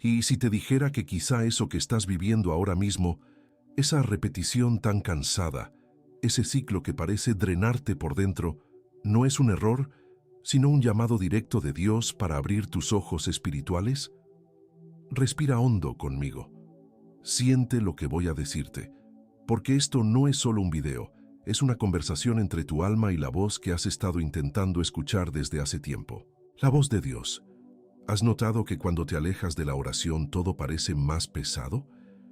Y si te dijera que quizá eso que estás viviendo ahora mismo, esa repetición tan cansada, ese ciclo que parece drenarte por dentro, no es un error, sino un llamado directo de Dios para abrir tus ojos espirituales? Respira hondo conmigo. Siente lo que voy a decirte, porque esto no es solo un video, es una conversación entre tu alma y la voz que has estado intentando escuchar desde hace tiempo. La voz de Dios. ¿Has notado que cuando te alejas de la oración todo parece más pesado?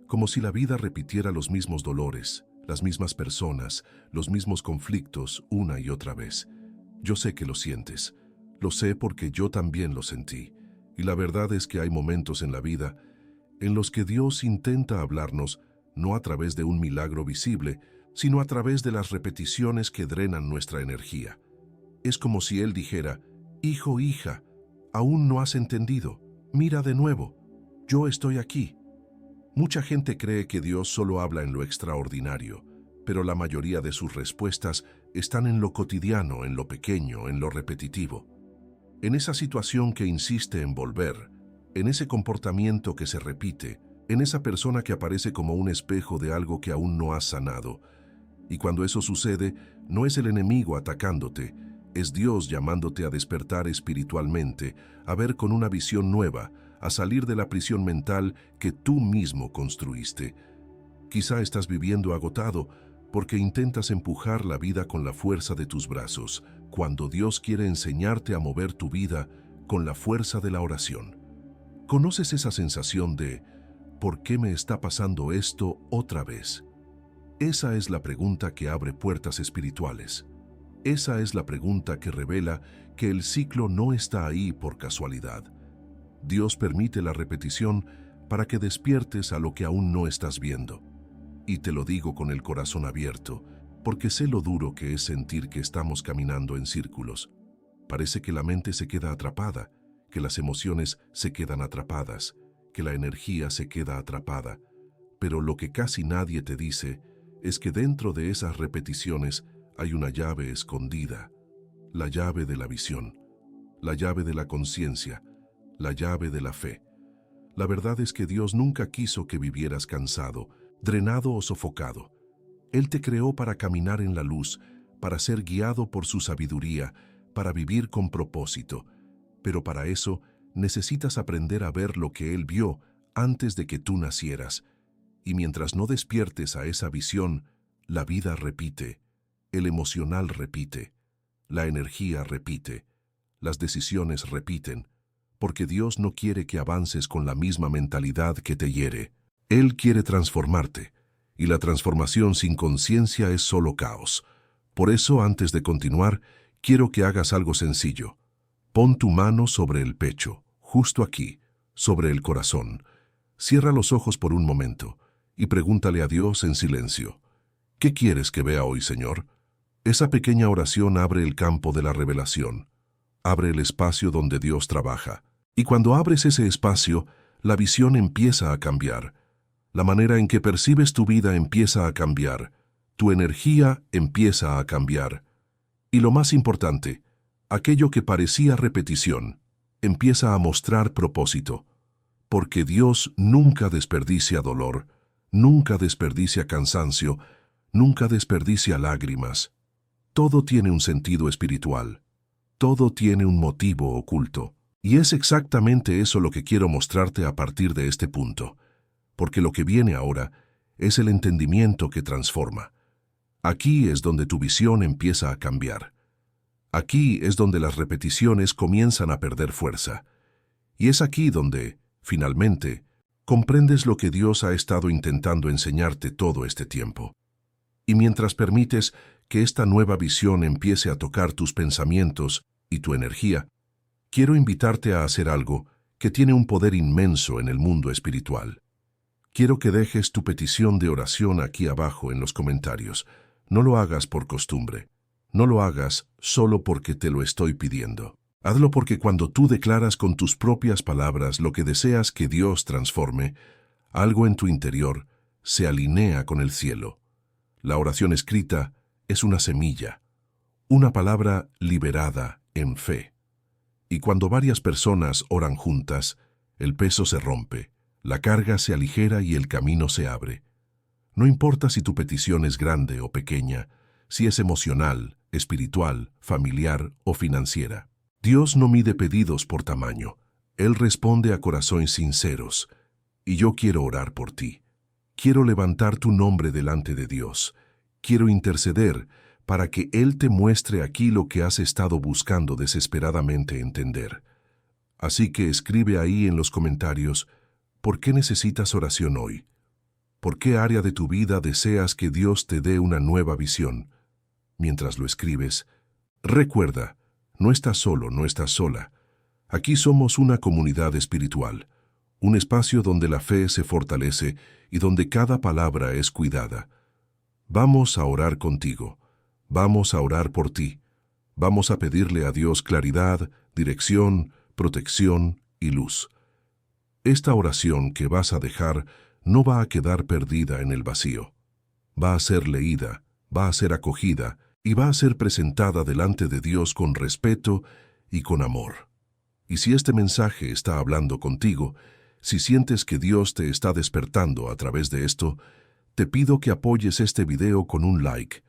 Como si la vida repitiera los mismos dolores, las mismas personas, los mismos conflictos una y otra vez. Yo sé que lo sientes. Lo sé porque yo también lo sentí. Y la verdad es que hay momentos en la vida en los que Dios intenta hablarnos no a través de un milagro visible, sino a través de las repeticiones que drenan nuestra energía. Es como si Él dijera: hijo, hija, aún no has entendido. Mira de nuevo. Yo estoy aquí. Mucha gente cree que Dios solo habla en lo extraordinario, pero la mayoría de sus respuestas están en lo cotidiano, en lo pequeño, en lo repetitivo. En esa situación que insiste en volver, en ese comportamiento que se repite, en esa persona que aparece como un espejo de algo que aún no has sanado. Y cuando eso sucede, no es el enemigo atacándote, es Dios llamándote a despertar espiritualmente, a ver con una visión nueva, a salir de la prisión mental que tú mismo construiste. Quizá estás viviendo agotado porque intentas empujar la vida con la fuerza de tus brazos, cuando Dios quiere enseñarte a mover tu vida con la fuerza de la oración. ¿Conoces esa sensación de ¿por qué me está pasando esto otra vez? Esa es la pregunta que abre puertas espirituales. Esa es la pregunta que revela que el ciclo no está ahí por casualidad. Dios permite la repetición para que despiertes a lo que aún no estás viendo. Y te lo digo con el corazón abierto, porque sé lo duro que es sentir que estamos caminando en círculos. Parece que la mente se queda atrapada, que las emociones se quedan atrapadas, que la energía se queda atrapada. Pero lo que casi nadie te dice es que dentro de esas repeticiones hay una llave escondida, la llave de la visión, la llave de la conciencia, la llave de la fe. La verdad es que Dios nunca quiso que vivieras cansado, drenado o sofocado. Él te creó para caminar en la luz, para ser guiado por su sabiduría, para vivir con propósito. Pero para eso necesitas aprender a ver lo que Él vio antes de que tú nacieras. Y mientras no despiertes a esa visión, la vida repite, el emocional repite, la energía repite, las decisiones repiten, porque Dios no quiere que avances con la misma mentalidad que te hiere. Él quiere transformarte, y la transformación sin conciencia es solo caos. Por eso, antes de continuar, quiero que hagas algo sencillo. Pon tu mano sobre el pecho, justo aquí, sobre el corazón. Cierra los ojos por un momento y pregúntale a Dios en silencio: ¿qué quieres que vea hoy, Señor? Esa pequeña oración abre el campo de la revelación. Abre el espacio donde Dios trabaja. Y cuando abres ese espacio, la visión empieza a cambiar. La manera en que percibes tu vida empieza a cambiar. Tu energía empieza a cambiar. Y lo más importante, aquello que parecía repetición, empieza a mostrar propósito. Porque Dios nunca desperdicia dolor, nunca desperdicia cansancio, nunca desperdicia lágrimas. Todo tiene un sentido espiritual. Todo tiene un motivo oculto. Y es exactamente eso lo que quiero mostrarte a partir de este punto. Porque lo que viene ahora es el entendimiento que transforma. Aquí es donde tu visión empieza a cambiar. Aquí es donde las repeticiones comienzan a perder fuerza. Y es aquí donde, finalmente, comprendes lo que Dios ha estado intentando enseñarte todo este tiempo. Y mientras permites que esta nueva visión empiece a tocar tus pensamientos y tu energía, quiero invitarte a hacer algo que tiene un poder inmenso en el mundo espiritual. Quiero que dejes tu petición de oración aquí abajo en los comentarios. No lo hagas por costumbre. No lo hagas solo porque te lo estoy pidiendo. Hazlo porque cuando tú declaras con tus propias palabras lo que deseas que Dios transforme, algo en tu interior se alinea con el cielo. La oración escrita es una semilla, una palabra liberada en fe. Y cuando varias personas oran juntas, El peso se rompe, la carga se aligera y el camino se abre. No importa si tu petición es grande o pequeña, si es emocional, espiritual, familiar o financiera. Dios no mide pedidos por tamaño. Él responde a corazones sinceros. Y yo quiero orar por ti. Quiero levantar tu nombre delante de Dios. Quiero interceder para que Él te muestre aquí lo que has estado buscando desesperadamente entender. Así que escribe ahí en los comentarios, ¿por qué necesitas oración hoy? ¿Por qué área de tu vida deseas que Dios te dé una nueva visión? Mientras lo escribes, recuerda, no estás solo, no estás sola. Aquí somos una comunidad espiritual, un espacio donde la fe se fortalece y donde cada palabra es cuidada. Vamos a orar contigo, vamos a orar por ti, vamos a pedirle a Dios claridad, dirección, protección y luz. Esta oración que vas a dejar no va a quedar perdida en el vacío. Va a ser leída, va a ser acogida y va a ser presentada delante de Dios con respeto y con amor. Y si este mensaje está hablando contigo, si sientes que Dios te está despertando a través de esto, te pido que apoyes este video con un like.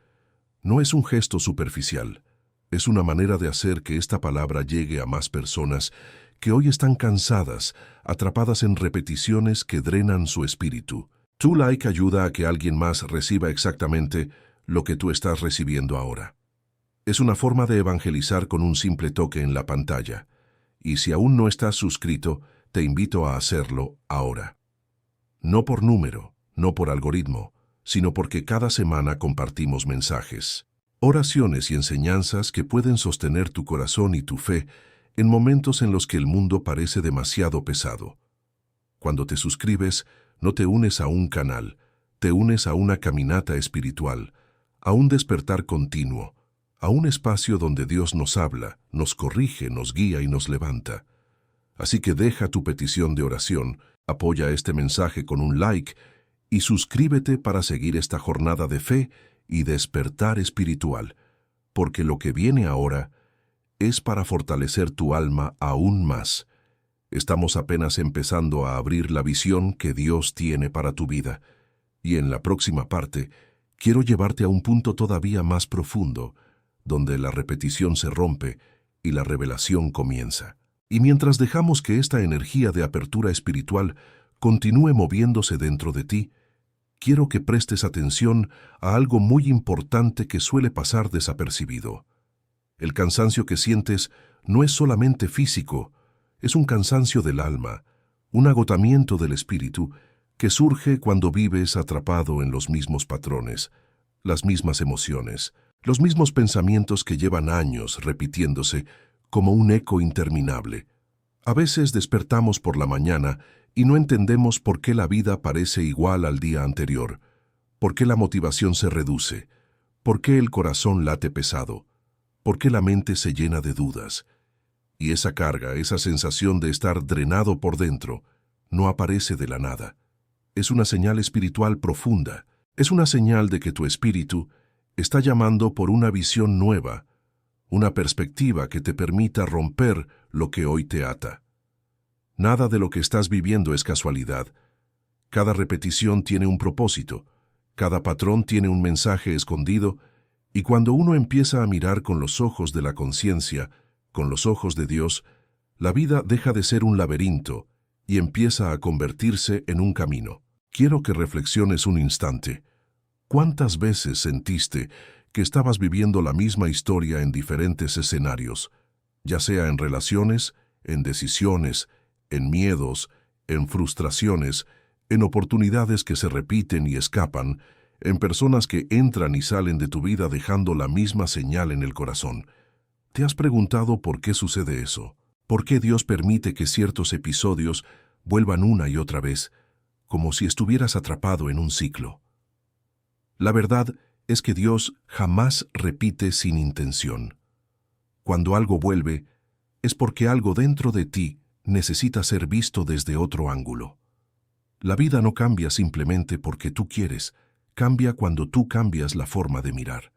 No es un gesto superficial, es una manera de hacer que esta palabra llegue a más personas que hoy están cansadas, atrapadas en repeticiones que drenan su espíritu. Tu like ayuda a que alguien más reciba exactamente lo que tú estás recibiendo ahora. Es una forma de evangelizar con un simple toque en la pantalla. Y si aún no estás suscrito, te invito a hacerlo ahora. No por número, no por algoritmo, sino porque cada semana compartimos mensajes, oraciones y enseñanzas que pueden sostener tu corazón y tu fe en momentos en los que el mundo parece demasiado pesado. Cuando te suscribes, no te unes a un canal, te unes a una caminata espiritual, a un despertar continuo, a un espacio donde Dios nos habla, nos corrige, nos guía y nos levanta. Así que deja tu petición de oración, apoya este mensaje con un like y suscríbete para seguir esta jornada de fe y despertar espiritual, porque lo que viene ahora es para fortalecer tu alma aún más. Estamos apenas empezando a abrir la visión que Dios tiene para tu vida, y en la próxima parte quiero llevarte a un punto todavía más profundo, donde la repetición se rompe y la revelación comienza. Y mientras dejamos que esta energía de apertura espiritual continúe moviéndose dentro de ti, quiero que prestes atención a algo muy importante que suele pasar desapercibido. El cansancio que sientes no es solamente físico, es un cansancio del alma, un agotamiento del espíritu que surge cuando vives atrapado en los mismos patrones, las mismas emociones, los mismos pensamientos que llevan años repitiéndose como un eco interminable. A veces despertamos por la mañana y no entendemos por qué la vida parece igual al día anterior, por qué la motivación se reduce, por qué el corazón late pesado, por qué la mente se llena de dudas. Y esa carga, esa sensación de estar drenado por dentro, no aparece de la nada. Es una señal espiritual profunda, es una señal de que tu espíritu está llamando por una visión nueva, una perspectiva que te permita romper lo que hoy te ata. Nada de lo que estás viviendo es casualidad. Cada repetición tiene un propósito, cada patrón tiene un mensaje escondido, y cuando uno empieza a mirar con los ojos de la conciencia, con los ojos de Dios, la vida deja de ser un laberinto y empieza a convertirse en un camino. Quiero que reflexiones un instante. ¿Cuántas veces sentiste que estabas viviendo la misma historia en diferentes escenarios, ya sea en relaciones, en decisiones, en miedos, en frustraciones, en oportunidades que se repiten y escapan, en personas que entran y salen de tu vida dejando la misma señal en el corazón? ¿Te has preguntado por qué sucede eso? ¿Por qué Dios permite que ciertos episodios vuelvan una y otra vez, como si estuvieras atrapado en un ciclo? La verdad es que Dios jamás repite sin intención. Cuando algo vuelve, es porque algo dentro de ti necesita ser visto desde otro ángulo. La vida no cambia simplemente porque tú quieres, cambia cuando tú cambias la forma de mirar.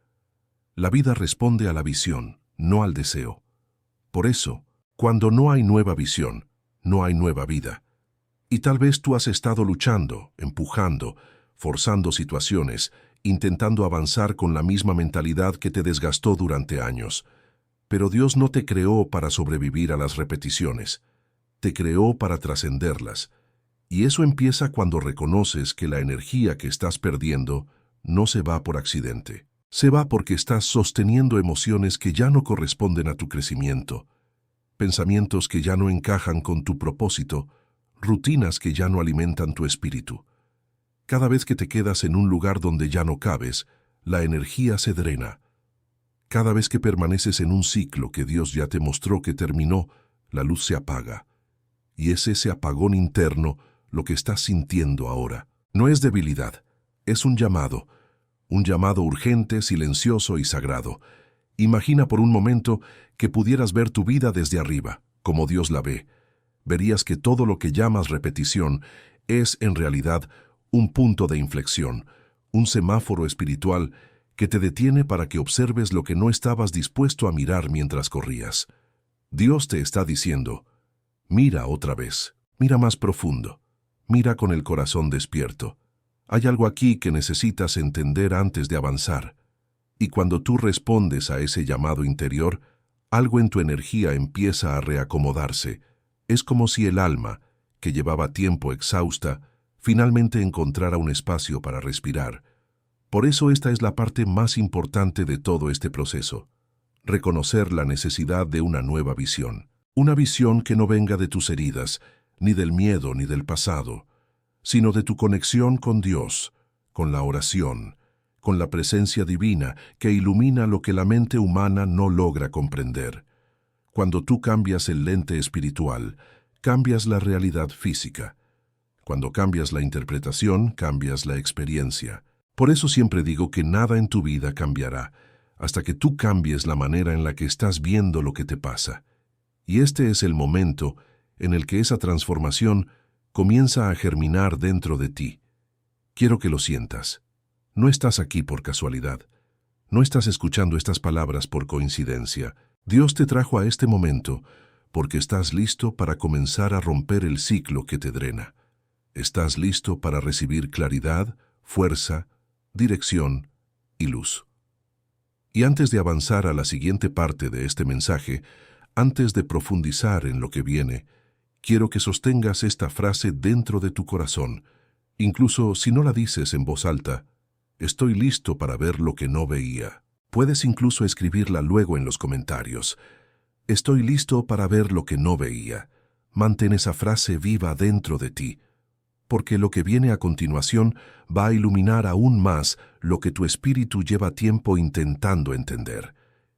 La vida responde a la visión, no al deseo. Por eso, cuando no hay nueva visión, no hay nueva vida. Y tal vez tú has estado luchando, empujando, forzando situaciones, intentando avanzar con la misma mentalidad que te desgastó durante años. Pero Dios no te creó para sobrevivir a las repeticiones. Te creó para trascenderlas. Y eso empieza cuando reconoces que la energía que estás perdiendo no se va por accidente. Se va porque estás sosteniendo emociones que ya no corresponden a tu crecimiento, pensamientos que ya no encajan con tu propósito, rutinas que ya no alimentan tu espíritu. Cada vez que te quedas en un lugar donde ya no cabes, la energía se drena. Cada vez que permaneces en un ciclo que Dios ya te mostró que terminó, la luz se apaga. Y es ese apagón interno lo que estás sintiendo ahora. No es debilidad, es un llamado urgente, silencioso y sagrado. Imagina por un momento que pudieras ver tu vida desde arriba, como Dios la ve. Verías que todo lo que llamas repetición es, en realidad, un punto de inflexión, un semáforo espiritual que te detiene para que observes lo que no estabas dispuesto a mirar mientras corrías. Dios te está diciendo, mira otra vez, mira más profundo, mira con el corazón despierto. Hay algo aquí que necesitas entender antes de avanzar. Y cuando tú respondes a ese llamado interior, algo en tu energía empieza a reacomodarse. Es como si el alma, que llevaba tiempo exhausta, finalmente encontrara un espacio para respirar. Por eso esta es la parte más importante de todo este proceso. Reconocer la necesidad de una nueva visión. Una visión que no venga de tus heridas, ni del miedo ni del pasado, sino de tu conexión con Dios, con la oración, con la presencia divina que ilumina lo que la mente humana no logra comprender. Cuando tú cambias el lente espiritual, cambias la realidad física. Cuando cambias la interpretación, cambias la experiencia. Por eso siempre digo que nada en tu vida cambiará, hasta que tú cambies la manera en la que estás viendo lo que te pasa. Y este es el momento en el que esa transformación comienza a germinar dentro de ti. Quiero que lo sientas. No estás aquí por casualidad. No estás escuchando estas palabras por coincidencia. Dios te trajo a este momento porque estás listo para comenzar a romper el ciclo que te drena. Estás listo para recibir claridad, fuerza, dirección y luz. Y antes de avanzar a la siguiente parte de este mensaje, antes de profundizar en lo que viene, quiero que sostengas esta frase dentro de tu corazón, incluso si no la dices en voz alta. Estoy listo para ver lo que no veía. Puedes incluso escribirla luego en los comentarios. Estoy listo para ver lo que no veía. Mantén esa frase viva dentro de ti, porque lo que viene a continuación va a iluminar aún más lo que tu espíritu lleva tiempo intentando entender.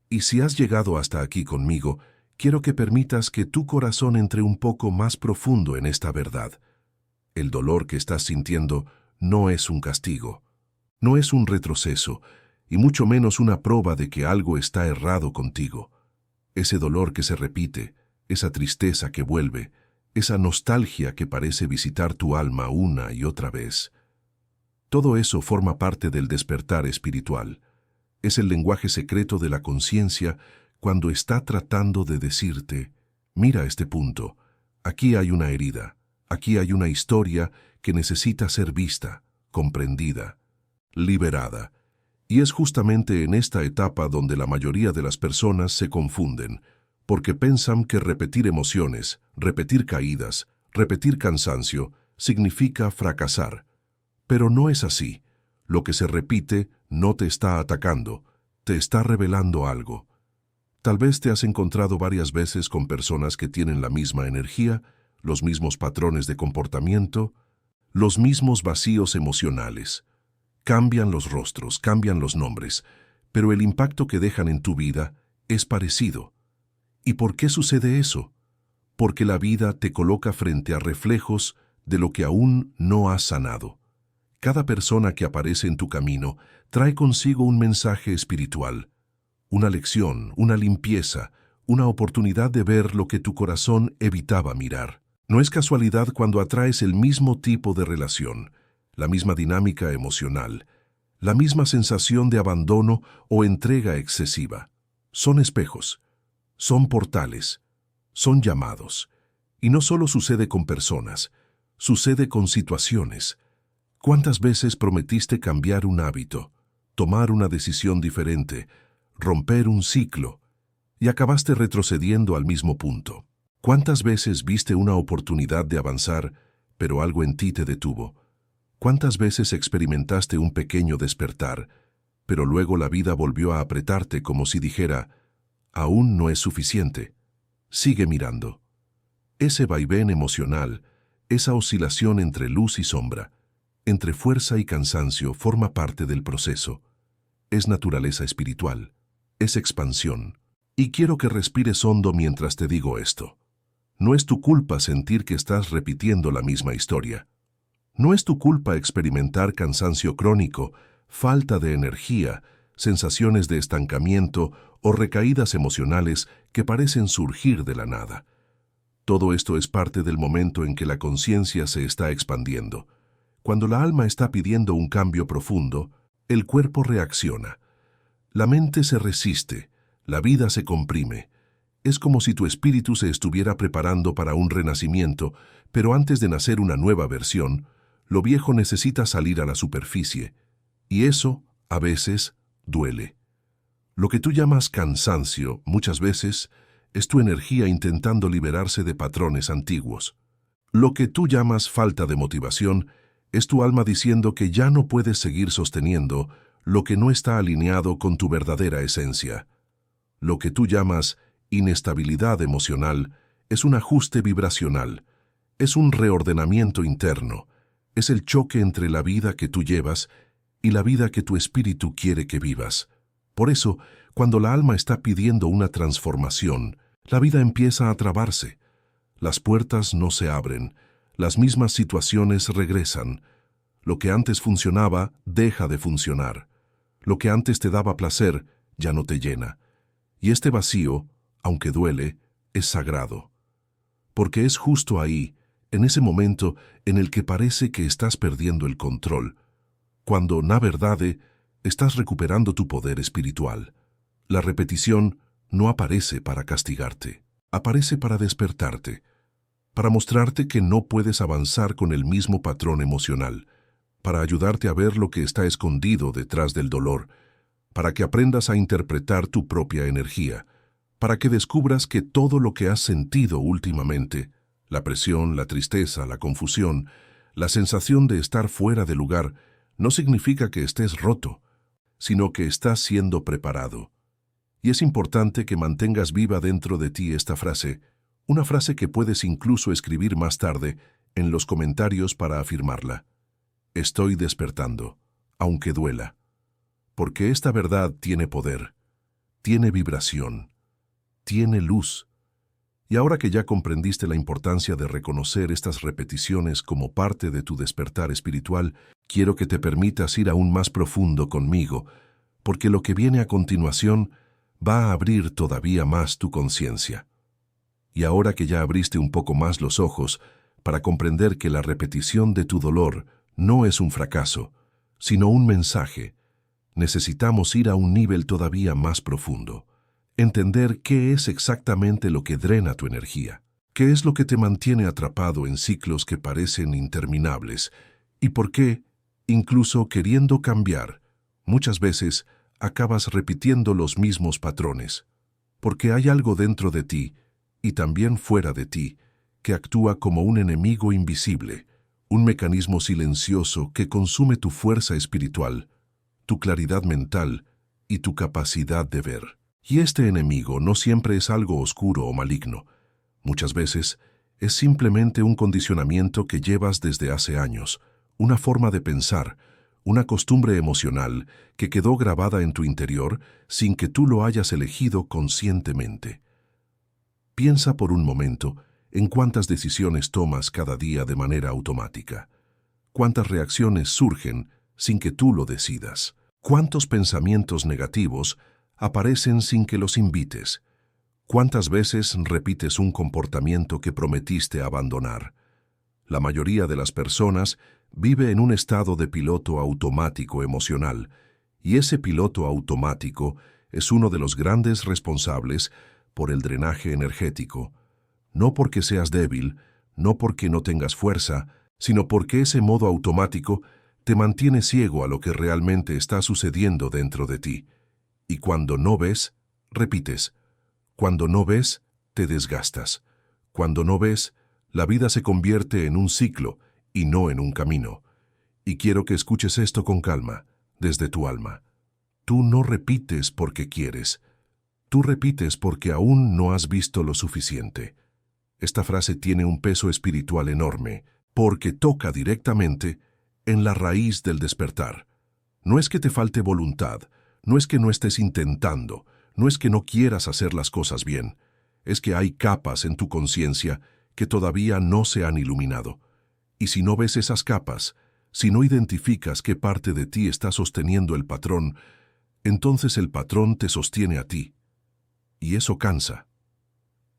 Y si has llegado hasta aquí conmigo, quiero que permitas que tu corazón entre un poco más profundo en esta verdad. El dolor que estás sintiendo no es un castigo, no es un retroceso, y mucho menos una prueba de que algo está errado contigo. Ese dolor que se repite, esa tristeza que vuelve, esa nostalgia que parece visitar tu alma una y otra vez. Todo eso forma parte del despertar espiritual. Es el lenguaje secreto de la conciencia cuando está tratando de decirte, mira este punto, aquí hay una herida, aquí hay una historia que necesita ser vista, comprendida, liberada. Y es justamente en esta etapa donde la mayoría de las personas se confunden, porque piensan que repetir emociones, repetir caídas, repetir cansancio, significa fracasar. Pero no es así. Lo que se repite no te está atacando, te está revelando algo. Tal vez te has encontrado varias veces con personas que tienen la misma energía, los mismos patrones de comportamiento, los mismos vacíos emocionales. Cambian los rostros, cambian los nombres, pero el impacto que dejan en tu vida es parecido. ¿Y por qué sucede eso? Porque la vida te coloca frente a reflejos de lo que aún no has sanado. Cada persona que aparece en tu camino trae consigo un mensaje espiritual, una lección, una limpieza, una oportunidad de ver lo que tu corazón evitaba mirar. No es casualidad cuando atraes el mismo tipo de relación, la misma dinámica emocional, la misma sensación de abandono o entrega excesiva. Son espejos, son portales, son llamados. Y no solo sucede con personas, Sucede con situaciones. ¿Cuántas veces prometiste cambiar un hábito, tomar una decisión diferente, romper un ciclo, y acabaste retrocediendo al mismo punto? ¿Cuántas veces viste una oportunidad de avanzar, pero algo en ti te detuvo? ¿Cuántas veces experimentaste un pequeño despertar, pero luego la vida volvió a apretarte como si dijera, aún no es suficiente, sigue mirando? Ese vaivén emocional, esa oscilación entre luz y sombra, entre fuerza y cansancio, forma parte del proceso. Es naturaleza espiritual, es expansión. Y quiero que respires hondo mientras te digo esto. No es tu culpa sentir que estás repitiendo la misma historia. No es tu culpa experimentar cansancio crónico, falta de energía, sensaciones de estancamiento o recaídas emocionales que parecen surgir de la nada. Todo esto es parte del momento en que la conciencia se está expandiendo. Cuando la alma está pidiendo un cambio profundo, el cuerpo reacciona. La mente se resiste, la vida se comprime. Es como si tu espíritu se estuviera preparando para un renacimiento, pero antes de nacer una nueva versión, lo viejo necesita salir a la superficie. Y eso, a veces, duele. Lo que tú llamas cansancio, muchas veces, es tu energía intentando liberarse de patrones antiguos. Lo que tú llamas falta de motivación es tu alma diciendo que ya no puedes seguir sosteniendo lo que no está alineado con tu verdadera esencia. Lo que tú llamas inestabilidad emocional es un ajuste vibracional, es un reordenamiento interno, es el choque entre la vida que tú llevas y la vida que tu espíritu quiere que vivas. Por eso, cuando la alma está pidiendo una transformación, la vida empieza a trabarse. Las puertas no se abren, las mismas situaciones regresan. Lo que antes funcionaba deja de funcionar. Lo que antes te daba placer ya no te llena. Y este vacío, aunque duele, es sagrado. Porque es justo ahí, en ese momento en el que parece que estás perdiendo el control, cuando, na verdade, estás recuperando tu poder espiritual. La repetición no aparece para castigarte, aparece para despertarte, para mostrarte que no puedes avanzar con el mismo patrón emocional, para ayudarte a ver lo que está escondido detrás del dolor, para que aprendas a interpretar tu propia energía, para que descubras que todo lo que has sentido últimamente, la presión, la tristeza, la confusión, la sensación de estar fuera de lugar, no significa que estés roto, sino que estás siendo preparado. Y es importante que mantengas viva dentro de ti esta frase, una frase que puedes incluso escribir más tarde en los comentarios para afirmarla. Estoy despertando, aunque duela. Porque esta verdad tiene poder, tiene vibración, tiene luz. Y ahora que ya comprendiste la importancia de reconocer estas repeticiones como parte de tu despertar espiritual, quiero que te permitas ir aún más profundo conmigo, porque lo que viene a continuación va a abrir todavía más tu conciencia. Y ahora que ya abriste un poco más los ojos para comprender que la repetición de tu dolor no es un fracaso, sino un mensaje, necesitamos ir a un nivel todavía más profundo. Entender qué es exactamente lo que drena tu energía, qué es lo que te mantiene atrapado en ciclos que parecen interminables y por qué, incluso queriendo cambiar, muchas veces acabas repitiendo los mismos patrones. Porque hay algo dentro de ti y también fuera de ti que actúa como un enemigo invisible, un mecanismo silencioso que consume tu fuerza espiritual, tu claridad mental y tu capacidad de ver. Y este enemigo no siempre es algo oscuro o maligno. Muchas veces es simplemente un condicionamiento que llevas desde hace años, una forma de pensar, una costumbre emocional que quedó grabada en tu interior sin que tú lo hayas elegido conscientemente. Piensa por un momento en cuántas decisiones tomas cada día de manera automática, cuántas reacciones surgen sin que tú lo decidas, cuántos pensamientos negativos aparecen sin que los invites. ¿Cuántas veces repites un comportamiento que prometiste abandonar? La mayoría de las personas vive en un estado de piloto automático emocional, y ese piloto automático es uno de los grandes responsables por el drenaje energético. No porque seas débil, no porque no tengas fuerza, sino porque ese modo automático te mantiene ciego a lo que realmente está sucediendo dentro de ti. Y cuando no ves, repites. Cuando no ves, te desgastas. Cuando no ves, la vida se convierte en un ciclo y no en un camino. Y quiero que escuches esto con calma, desde tu alma. Tú no repites porque quieres. Tú repites porque aún no has visto lo suficiente. Esta frase tiene un peso espiritual enorme, porque toca directamente en la raíz del despertar. No es que te falte voluntad, no es que no estés intentando, no es que no quieras hacer las cosas bien, es que hay capas en tu conciencia que todavía no se han iluminado. Y si no ves esas capas, si no identificas qué parte de ti está sosteniendo el patrón, entonces el patrón te sostiene a ti. Y eso cansa.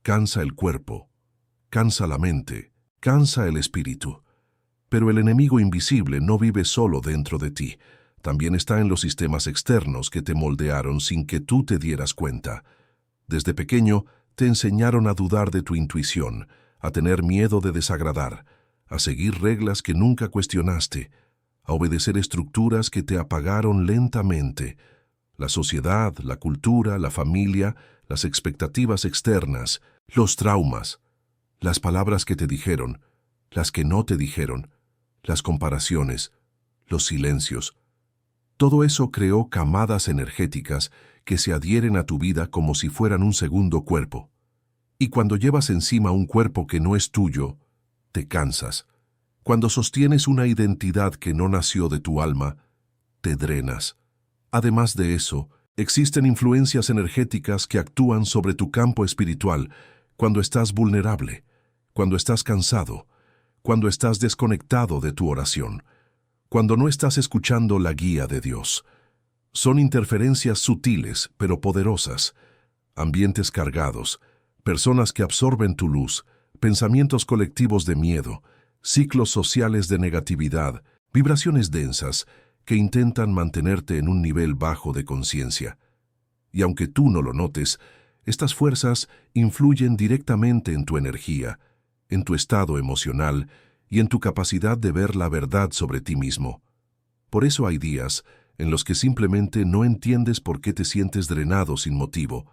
Cansa el cuerpo, cansa la mente, cansa el espíritu. Pero el enemigo invisible no vive solo dentro de ti. También está en los sistemas externos que te moldearon sin que tú te dieras cuenta. Desde pequeño te enseñaron a dudar de tu intuición, a tener miedo de desagradar, a seguir reglas que nunca cuestionaste, a obedecer estructuras que te apagaron lentamente. La sociedad, la cultura, la familia, las expectativas externas, los traumas, las palabras que te dijeron, las que no te dijeron, las comparaciones, los silencios. Todo eso creó camadas energéticas que se adhieren a tu vida como si fueran un segundo cuerpo. Y cuando llevas encima un cuerpo que no es tuyo, te cansas. Cuando sostienes una identidad que no nació de tu alma, te drenas. Además de eso, existen influencias energéticas que actúan sobre tu campo espiritual cuando estás vulnerable, cuando estás cansado, cuando estás desconectado de tu oración, cuando no estás escuchando la guía de Dios. Son interferencias sutiles pero poderosas, ambientes cargados, personas que absorben tu luz, pensamientos colectivos de miedo, ciclos sociales de negatividad, vibraciones densas que intentan mantenerte en un nivel bajo de conciencia. Y aunque tú no lo notes, estas fuerzas influyen directamente en tu energía, en tu estado emocional y en tu capacidad de ver la verdad sobre ti mismo. Por eso hay días en los que simplemente no entiendes por qué te sientes drenado sin motivo,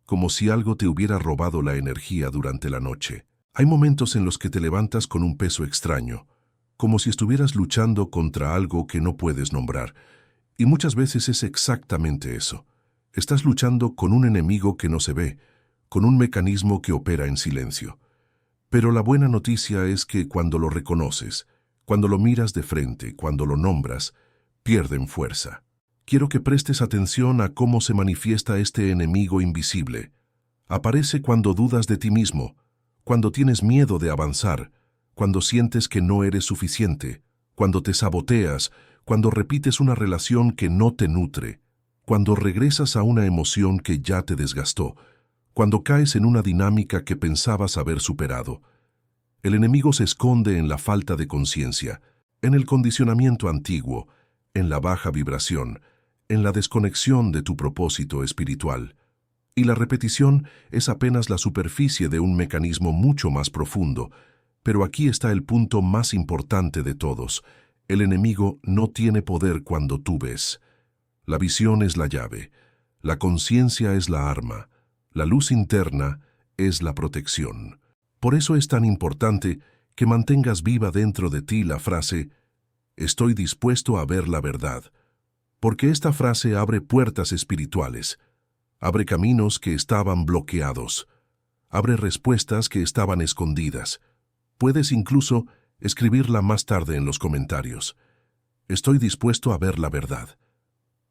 como si algo te hubiera robado la energía durante la noche. Hay momentos en los que te levantas con un peso extraño, como si estuvieras luchando contra algo que no puedes nombrar, y muchas veces es exactamente eso. Estás luchando con un enemigo que no se ve, con un mecanismo que opera en silencio. Pero la buena noticia es que cuando lo reconoces, cuando lo miras de frente, cuando lo nombras, pierden fuerza. Quiero que prestes atención a cómo se manifiesta este enemigo invisible. Aparece cuando dudas de ti mismo, cuando tienes miedo de avanzar, cuando sientes que no eres suficiente, cuando te saboteas, cuando repites una relación que no te nutre, cuando regresas a una emoción que ya te desgastó, cuando caes en una dinámica que pensabas haber superado. El enemigo se esconde en la falta de conciencia, en el condicionamiento antiguo, en la baja vibración, en la desconexión de tu propósito espiritual. Y la repetición es apenas la superficie de un mecanismo mucho más profundo, pero aquí está el punto más importante de todos. El enemigo no tiene poder cuando tú ves. La visión es la llave, la conciencia es la arma, la luz interna es la protección. Por eso es tan importante que mantengas viva dentro de ti la frase «Estoy dispuesto a ver la verdad», porque esta frase abre puertas espirituales, abre caminos que estaban bloqueados, abre respuestas que estaban escondidas. Puedes incluso escribirla más tarde en los comentarios. Estoy dispuesto a ver la verdad.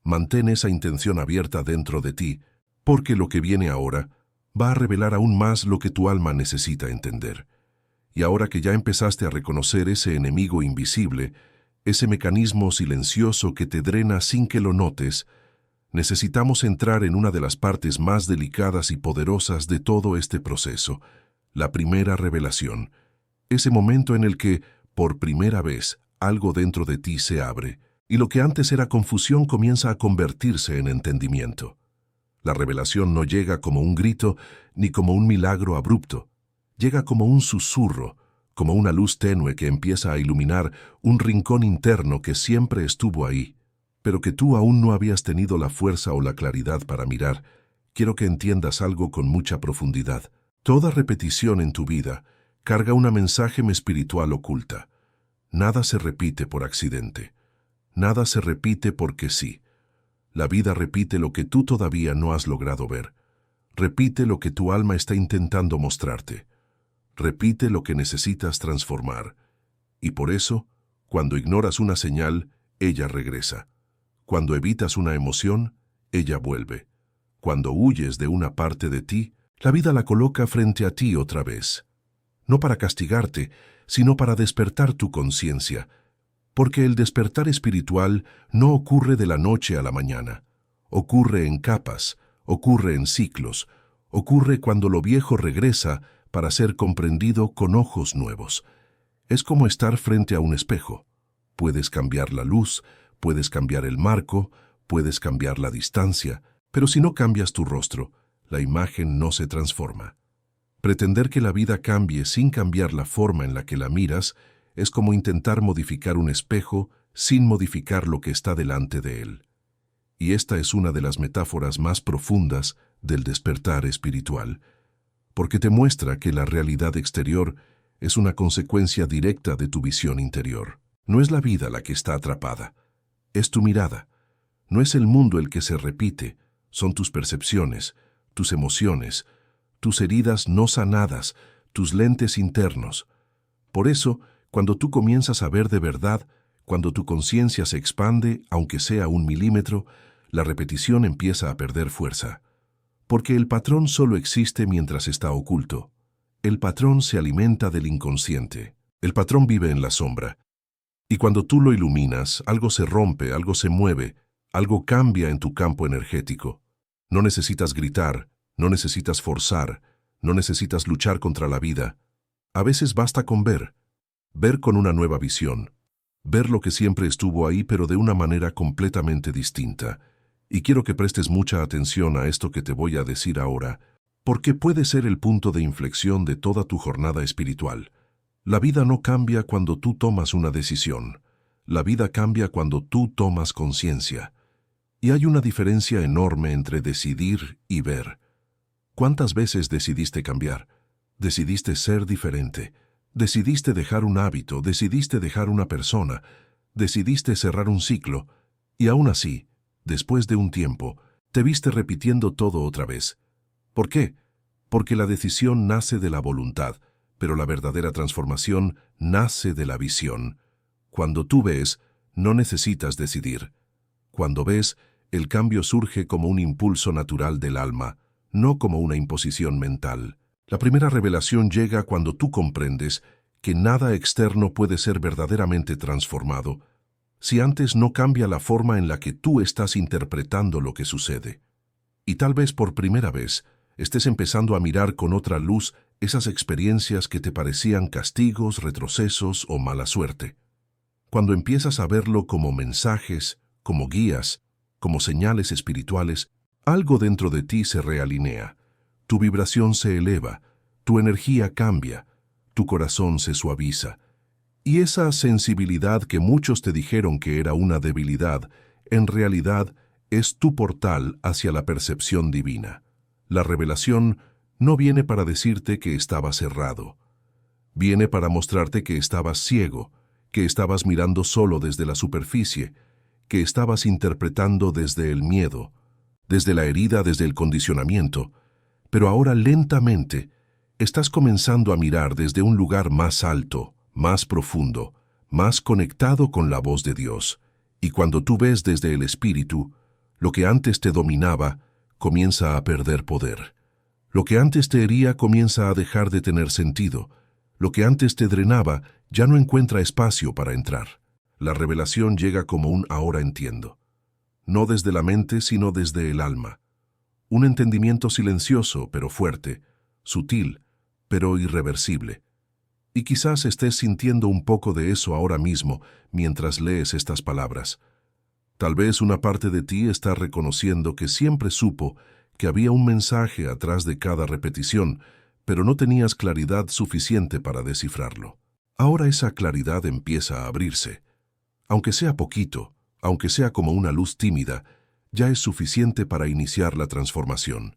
Mantén esa intención abierta dentro de ti, porque lo que viene ahora va a revelar aún más lo que tu alma necesita entender. Y ahora que ya empezaste a reconocer ese enemigo invisible, ese mecanismo silencioso que te drena sin que lo notes, necesitamos entrar en una de las partes más delicadas y poderosas de todo este proceso, la primera revelación. Ese momento en el que, por primera vez, algo dentro de ti se abre, y lo que antes era confusión comienza a convertirse en entendimiento. La revelación no llega como un grito ni como un milagro abrupto. Llega como un susurro, como una luz tenue que empieza a iluminar un rincón interno que siempre estuvo ahí, pero que tú aún no habías tenido la fuerza o la claridad para mirar. Quiero que entiendas algo con mucha profundidad. Toda repetición en tu vida carga una mensaje espiritual oculta. Nada se repite por accidente. Nada se repite porque sí. La vida repite lo que tú todavía no has logrado ver. Repite lo que tu alma está intentando mostrarte. Repite lo que necesitas transformar. Y por eso, cuando ignoras una señal, ella regresa. Cuando evitas una emoción, ella vuelve. Cuando huyes de una parte de ti, la vida la coloca frente a ti otra vez. No para castigarte, sino para despertar tu conciencia. Porque el despertar espiritual no ocurre de la noche a la mañana. Ocurre en capas, ocurre en ciclos, ocurre cuando lo viejo regresa para ser comprendido con ojos nuevos. Es como estar frente a un espejo. Puedes cambiar la luz, puedes cambiar el marco, puedes cambiar la distancia, pero si no cambias tu rostro, la imagen no se transforma. Pretender que la vida cambie sin cambiar la forma en la que la miras es como intentar modificar un espejo sin modificar lo que está delante de él. Y esta es una de las metáforas más profundas del despertar espiritual, porque te muestra que la realidad exterior es una consecuencia directa de tu visión interior. No es la vida la que está atrapada, es tu mirada. No es el mundo el que se repite, son tus percepciones, tus emociones, tus heridas no sanadas, tus lentes internos. Por eso, cuando tú comienzas a ver de verdad, cuando tu conciencia se expande, aunque sea 1 milímetro, la repetición empieza a perder fuerza. Porque el patrón solo existe mientras está oculto. El patrón se alimenta del inconsciente. El patrón vive en la sombra. Y cuando tú lo iluminas, algo se rompe, algo se mueve, algo cambia en tu campo energético. No necesitas gritar, no necesitas forzar, no necesitas luchar contra la vida. A veces basta con ver con una nueva visión, ver lo que siempre estuvo ahí pero de una manera completamente distinta. Y quiero que prestes mucha atención a esto que te voy a decir ahora, porque puede ser el punto de inflexión de toda tu jornada espiritual. La vida no cambia cuando tú tomas una decisión. La vida cambia cuando tú tomas conciencia. Y hay una diferencia enorme entre decidir y ver. ¿Cuántas veces decidiste cambiar? Decidiste ser diferente. Decidiste dejar un hábito, decidiste dejar una persona, decidiste cerrar un ciclo, y aún así, después de un tiempo, te viste repitiendo todo otra vez. ¿Por qué? Porque la decisión nace de la voluntad, pero la verdadera transformación nace de la visión. Cuando tú ves, no necesitas decidir. Cuando ves, el cambio surge como un impulso natural del alma, no como una imposición mental. La primera revelación llega cuando tú comprendes que nada externo puede ser verdaderamente transformado si antes no cambia la forma en la que tú estás interpretando lo que sucede. Y tal vez por primera vez estés empezando a mirar con otra luz esas experiencias que te parecían castigos, retrocesos o mala suerte. Cuando empiezas a verlo como mensajes, como guías, como señales espirituales, algo dentro de ti se realinea. Tu vibración se eleva, tu energía cambia, tu corazón se suaviza. Y esa sensibilidad que muchos te dijeron que era una debilidad, en realidad es tu portal hacia la percepción divina. La revelación no viene para decirte que estabas cerrado. Viene para mostrarte que estabas ciego, que estabas mirando solo desde la superficie, que estabas interpretando desde el miedo, desde la herida, desde el condicionamiento, pero ahora lentamente estás comenzando a mirar desde un lugar más alto, más profundo, más conectado con la voz de Dios. Y cuando tú ves desde el Espíritu, lo que antes te dominaba comienza a perder poder. Lo que antes te hería comienza a dejar de tener sentido. Lo que antes te drenaba ya no encuentra espacio para entrar. La revelación llega como un ahora entiendo. No desde la mente, sino desde el alma. Un entendimiento silencioso, pero fuerte, sutil, pero irreversible. Y quizás estés sintiendo un poco de eso ahora mismo mientras lees estas palabras. Tal vez una parte de ti está reconociendo que siempre supo que había un mensaje atrás de cada repetición, pero no tenías claridad suficiente para descifrarlo. Ahora esa claridad empieza a abrirse. Aunque sea poquito, aunque sea como una luz tímida, ya es suficiente para iniciar la transformación.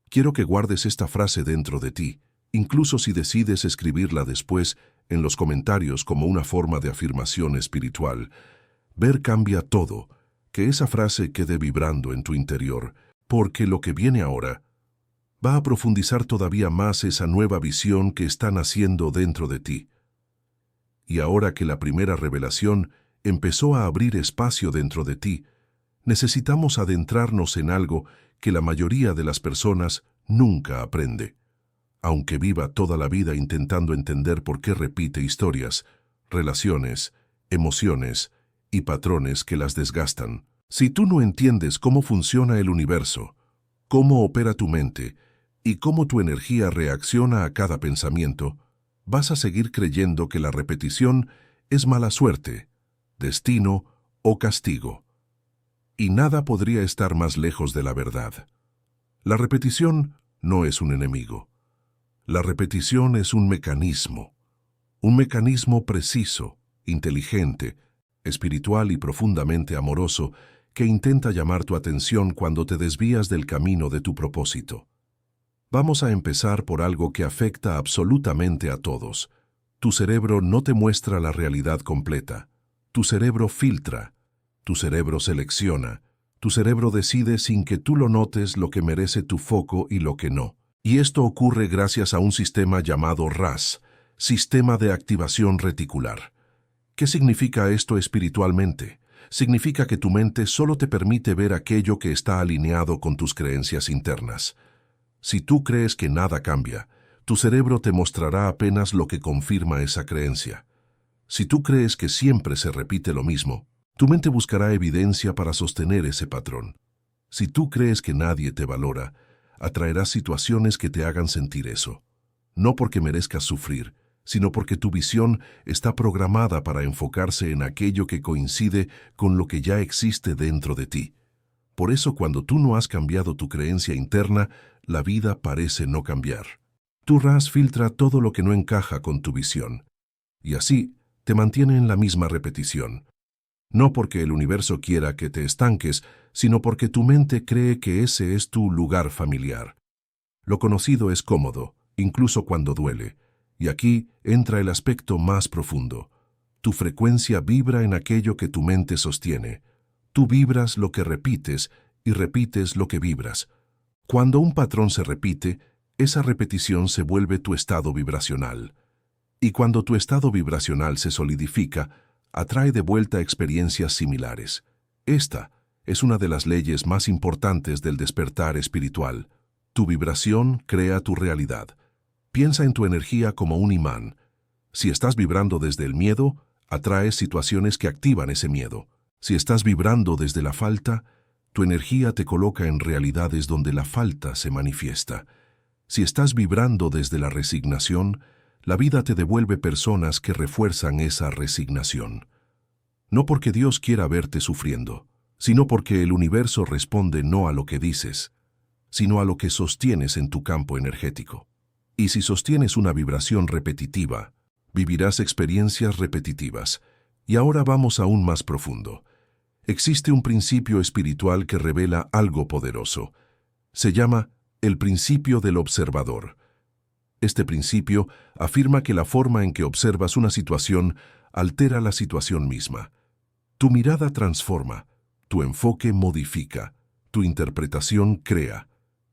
Quiero que guardes esta frase dentro de ti, incluso si decides escribirla después en los comentarios como una forma de afirmación espiritual. Ver cambia todo, que esa frase quede vibrando en tu interior, porque lo que viene ahora va a profundizar todavía más esa nueva visión que está naciendo dentro de ti. Y ahora que la primera revelación empezó a abrir espacio dentro de ti, necesitamos adentrarnos en algo que la mayoría de las personas nunca aprende, aunque viva toda la vida intentando entender por qué repite historias, relaciones, emociones y patrones que las desgastan. Si tú no entiendes cómo funciona el universo, cómo opera tu mente y cómo tu energía reacciona a cada pensamiento, vas a seguir creyendo que la repetición es mala suerte, destino o castigo. Y nada podría estar más lejos de la verdad. La repetición no es un enemigo. La repetición es un mecanismo preciso, inteligente, espiritual y profundamente amoroso que intenta llamar tu atención cuando te desvías del camino de tu propósito. Vamos a empezar por algo que afecta absolutamente a todos. Tu cerebro no te muestra la realidad completa. Tu cerebro filtra. Tu cerebro selecciona. Tu cerebro decide sin que tú lo notes lo que merece tu foco y lo que no. Y esto ocurre gracias a un sistema llamado RAS, Sistema de Activación Reticular. ¿Qué significa esto espiritualmente? Significa que tu mente solo te permite ver aquello que está alineado con tus creencias internas. Si tú crees que nada cambia, tu cerebro te mostrará apenas lo que confirma esa creencia. Si tú crees que siempre se repite lo mismo, tu mente buscará evidencia para sostener ese patrón. Si tú crees que nadie te valora, atraerás situaciones que te hagan sentir eso. No porque merezcas sufrir, sino porque tu visión está programada para enfocarse en aquello que coincide con lo que ya existe dentro de ti. Por eso cuando tú no has cambiado tu creencia interna, la vida parece no cambiar. Tu RAS filtra todo lo que no encaja con tu visión, y así te mantiene en la misma repetición. No porque el universo quiera que te estanques, sino porque tu mente cree que ese es tu lugar familiar. Lo conocido es cómodo, incluso cuando duele, y aquí entra el aspecto más profundo. Tu frecuencia vibra en aquello que tu mente sostiene. Tú vibras lo que repites y repites lo que vibras. Cuando un patrón se repite, esa repetición se vuelve tu estado vibracional. Y cuando tu estado vibracional se solidifica, atrae de vuelta experiencias similares. Esta es una de las leyes más importantes del despertar espiritual. Tu vibración crea tu realidad. Piensa en tu energía como un imán. Si estás vibrando desde el miedo, atraes situaciones que activan ese miedo. Si estás vibrando desde la falta, tu energía te coloca en realidades donde la falta se manifiesta. Si estás vibrando desde la resignación, la vida te devuelve personas que refuerzan esa resignación. No porque Dios quiera verte sufriendo, sino porque el universo responde no a lo que dices, sino a lo que sostienes en tu campo energético. Y si sostienes una vibración repetitiva, vivirás experiencias repetitivas. Y ahora vamos aún más profundo. Existe un principio espiritual que revela algo poderoso. Se llama el principio del observador. Este principio afirma que la forma en que observas una situación altera la situación misma. Tu mirada transforma, tu enfoque modifica, tu interpretación crea.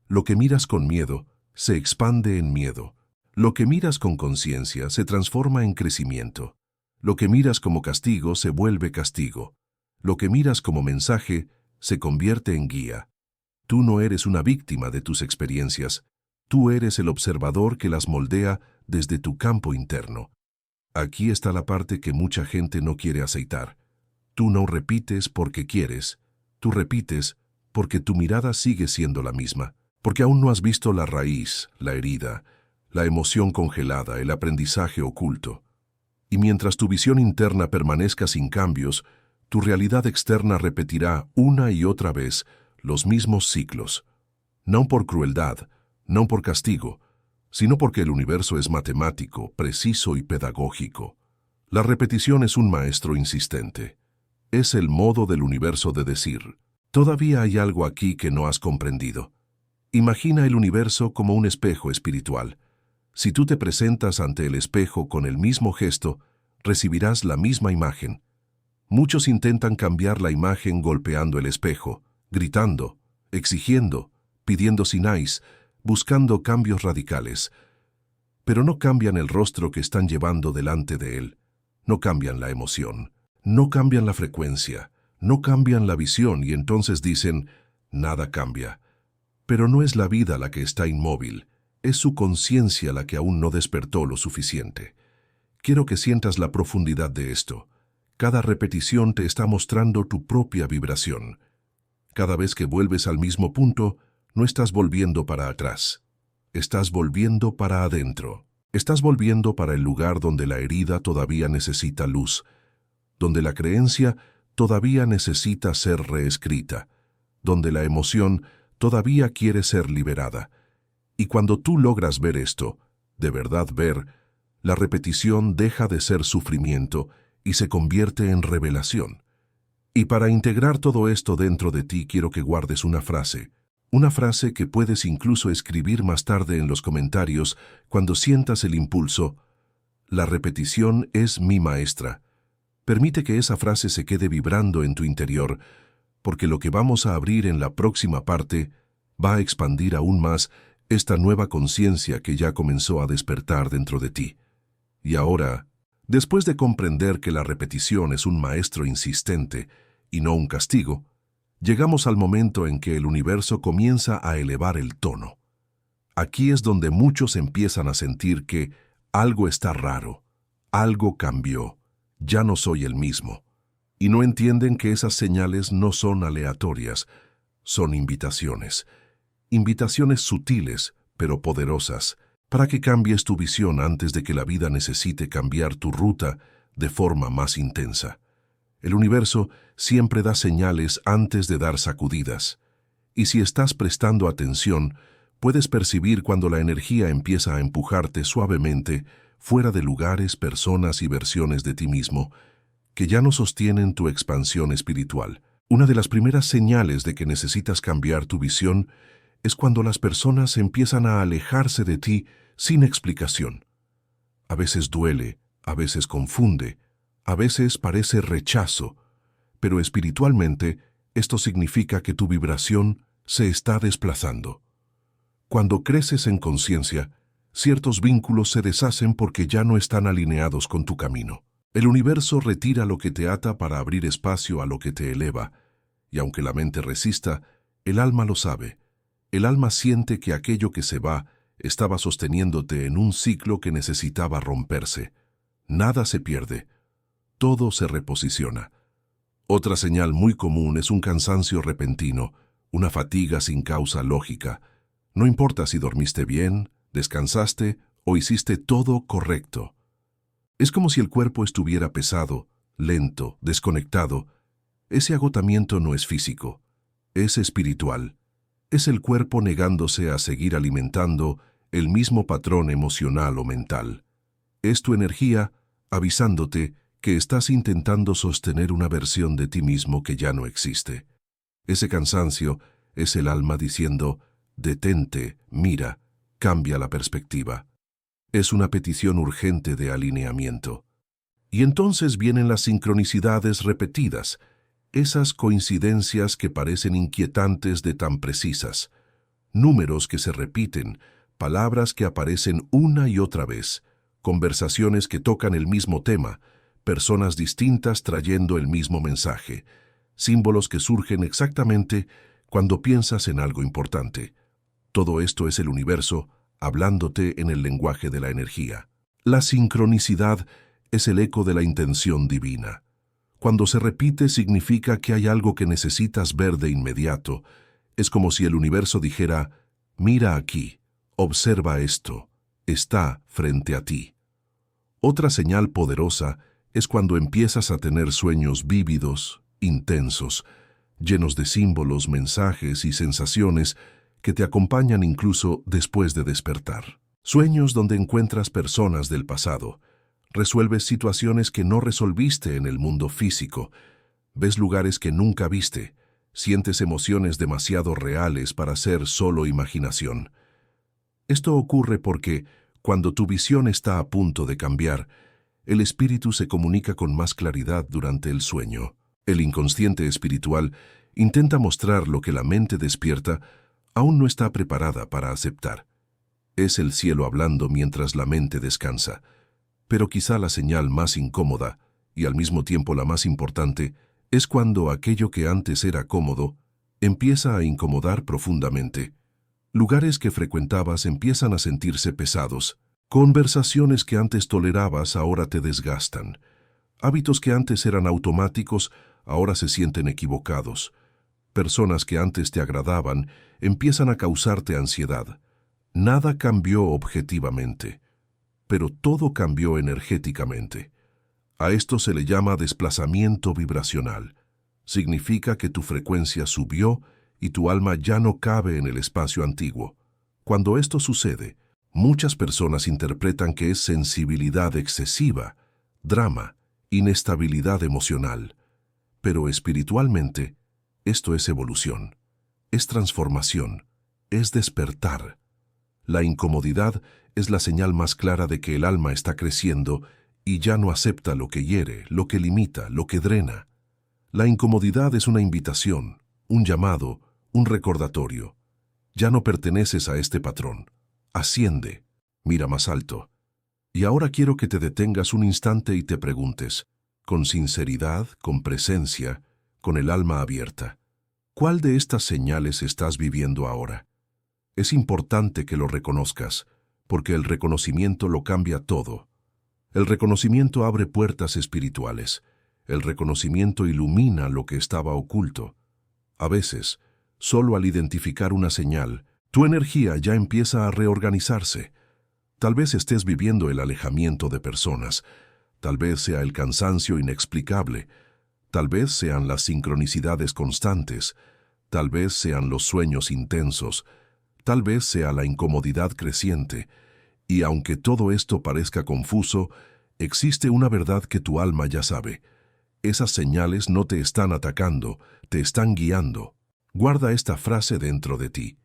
Lo que miras con miedo se expande en miedo. Lo que miras con conciencia se transforma en crecimiento. Lo que miras como castigo se vuelve castigo. Lo que miras como mensaje se convierte en guía. Tú no eres una víctima de tus experiencias. Tú eres el observador que las moldea desde tu campo interno. Aquí está la parte que mucha gente no quiere aceitar. Tú no repites porque quieres. Tú repites porque tu mirada sigue siendo la misma. Porque aún no has visto la raíz, la herida, la emoción congelada, el aprendizaje oculto. Y mientras tu visión interna permanezca sin cambios, tu realidad externa repetirá una y otra vez los mismos ciclos. No por crueldad, no por castigo, sino porque el universo es matemático, preciso y pedagógico. La repetición es un maestro insistente. Es el modo del universo de decir, todavía hay algo aquí que no has comprendido. Imagina el universo como un espejo espiritual. Si tú te presentas ante el espejo con el mismo gesto, recibirás la misma imagen. Muchos intentan cambiar la imagen golpeando el espejo, gritando, exigiendo, pidiendo sináis, buscando cambios radicales. Pero no cambian el rostro que están llevando delante de él. No cambian la emoción. No cambian la frecuencia. No cambian la visión y entonces dicen, nada cambia. Pero no es la vida la que está inmóvil. Es su conciencia la que aún no despertó lo suficiente. Quiero que sientas la profundidad de esto. Cada repetición te está mostrando tu propia vibración. Cada vez que vuelves al mismo punto, no estás volviendo para atrás. Estás volviendo para adentro. Estás volviendo para el lugar donde la herida todavía necesita luz, donde la creencia todavía necesita ser reescrita, donde la emoción todavía quiere ser liberada. Y cuando tú logras ver esto, de verdad ver, la repetición deja de ser sufrimiento y se convierte en revelación. Y para integrar todo esto dentro de ti quiero que guardes una frase que puedes incluso escribir más tarde en los comentarios cuando sientas el impulso. La repetición es mi maestra. Permite que esa frase se quede vibrando en tu interior, porque lo que vamos a abrir en la próxima parte va a expandir aún más esta nueva conciencia que ya comenzó a despertar dentro de ti. Y ahora, después de comprender que la repetición es un maestro insistente y no un castigo, llegamos al momento en que el universo comienza a elevar el tono. Aquí es donde muchos empiezan a sentir que algo está raro, algo cambió, ya no soy el mismo. Y no entienden que esas señales no son aleatorias, son invitaciones. Invitaciones sutiles, pero poderosas, para que cambies tu visión antes de que la vida necesite cambiar tu ruta de forma más intensa. El universo siempre da señales antes de dar sacudidas. Y si estás prestando atención, puedes percibir cuando la energía empieza a empujarte suavemente fuera de lugares, personas y versiones de ti mismo que ya no sostienen tu expansión espiritual. Una de las primeras señales de que necesitas cambiar tu visión es cuando las personas empiezan a alejarse de ti sin explicación. A veces duele, a veces confunde, a veces parece rechazo, pero espiritualmente esto significa que tu vibración se está desplazando. Cuando creces en conciencia, ciertos vínculos se deshacen porque ya no están alineados con tu camino. El universo retira lo que te ata para abrir espacio a lo que te eleva, y aunque la mente resista, el alma lo sabe. El alma siente que aquello que se va estaba sosteniéndote en un ciclo que necesitaba romperse. Nada se pierde, todo se reposiciona. Otra señal muy común es un cansancio repentino, una fatiga sin causa lógica. No importa si dormiste bien, descansaste o hiciste todo correcto. Es como si el cuerpo estuviera pesado, lento, desconectado. Ese agotamiento no es físico, es espiritual. Es el cuerpo negándose a seguir alimentando el mismo patrón emocional o mental. Es tu energía avisándote que estás intentando sostener una versión de ti mismo que ya no existe. Ese cansancio es el alma diciendo, detente, mira, cambia la perspectiva. Es una petición urgente de alineamiento. Y entonces vienen las sincronicidades repetidas, esas coincidencias que parecen inquietantes de tan precisas, números que se repiten, palabras que aparecen una y otra vez, conversaciones que tocan el mismo tema, personas distintas trayendo el mismo mensaje, símbolos que surgen exactamente cuando piensas en algo importante. Todo esto es el universo hablándote en el lenguaje de la energía. La sincronicidad es el eco de la intención divina. Cuando se repite significa que hay algo que necesitas ver de inmediato. Es como si el universo dijera, mira aquí, observa esto, está frente a ti. Otra señal poderosa es cuando empiezas a tener sueños vívidos, intensos, llenos de símbolos, mensajes y sensaciones que te acompañan incluso después de despertar. Sueños donde encuentras personas del pasado. Resuelves situaciones que no resolviste en el mundo físico. Ves lugares que nunca viste. Sientes emociones demasiado reales para ser solo imaginación. Esto ocurre porque, cuando tu visión está a punto de cambiar, el espíritu se comunica con más claridad durante el sueño. El inconsciente espiritual intenta mostrar lo que la mente despierta aún no está preparada para aceptar. Es el cielo hablando mientras la mente descansa. Pero quizá la señal más incómoda, y al mismo tiempo la más importante, es cuando aquello que antes era cómodo empieza a incomodar profundamente. Lugares que frecuentabas empiezan a sentirse pesados. Conversaciones que antes tolerabas ahora te desgastan. Hábitos que antes eran automáticos ahora se sienten equivocados. Personas que antes te agradaban empiezan a causarte ansiedad. Nada cambió objetivamente, pero todo cambió energéticamente. A esto se le llama desplazamiento vibracional. Significa que tu frecuencia subió y tu alma ya no cabe en el espacio antiguo. Cuando esto sucede, muchas personas interpretan que es sensibilidad excesiva, drama, inestabilidad emocional. Pero espiritualmente, esto es evolución, es transformación, es despertar. La incomodidad es la señal más clara de que el alma está creciendo y ya no acepta lo que hiere, lo que limita, lo que drena. La incomodidad es una invitación, un llamado, un recordatorio. Ya no perteneces a este patrón. Asciende, mira más alto. Y ahora quiero que te detengas un instante y te preguntes, con sinceridad, con presencia, con el alma abierta, ¿cuál de estas señales estás viviendo ahora? Es importante que lo reconozcas, porque el reconocimiento lo cambia todo. El reconocimiento abre puertas espirituales. El reconocimiento ilumina lo que estaba oculto. A veces, solo al identificar una señal, tu energía ya empieza a reorganizarse. Tal vez estés viviendo el alejamiento de personas, tal vez sea el cansancio inexplicable, tal vez sean las sincronicidades constantes, tal vez sean los sueños intensos, tal vez sea la incomodidad creciente, y aunque todo esto parezca confuso, existe una verdad que tu alma ya sabe. Esas señales no te están atacando, te están guiando. Guarda esta frase dentro de ti,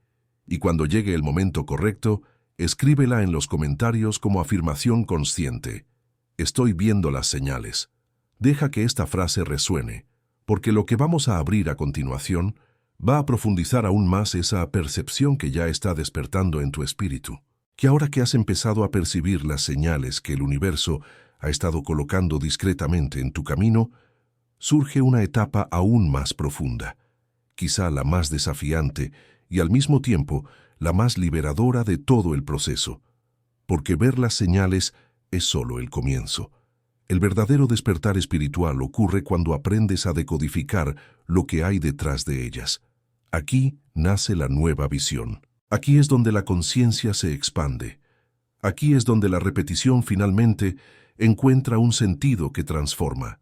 y cuando llegue el momento correcto, escríbela en los comentarios como afirmación consciente. Estoy viendo las señales. Deja que esta frase resuene, porque lo que vamos a abrir a continuación va a profundizar aún más esa percepción que ya está despertando en tu espíritu. Que ahora que has empezado a percibir las señales que el universo ha estado colocando discretamente en tu camino, surge una etapa aún más profunda, quizá la más desafiante y al mismo tiempo la más liberadora de todo el proceso, porque ver las señales es solo el comienzo. El verdadero despertar espiritual ocurre cuando aprendes a decodificar lo que hay detrás de ellas. Aquí nace la nueva visión. Aquí es donde la conciencia se expande. Aquí es donde la repetición finalmente encuentra un sentido que transforma.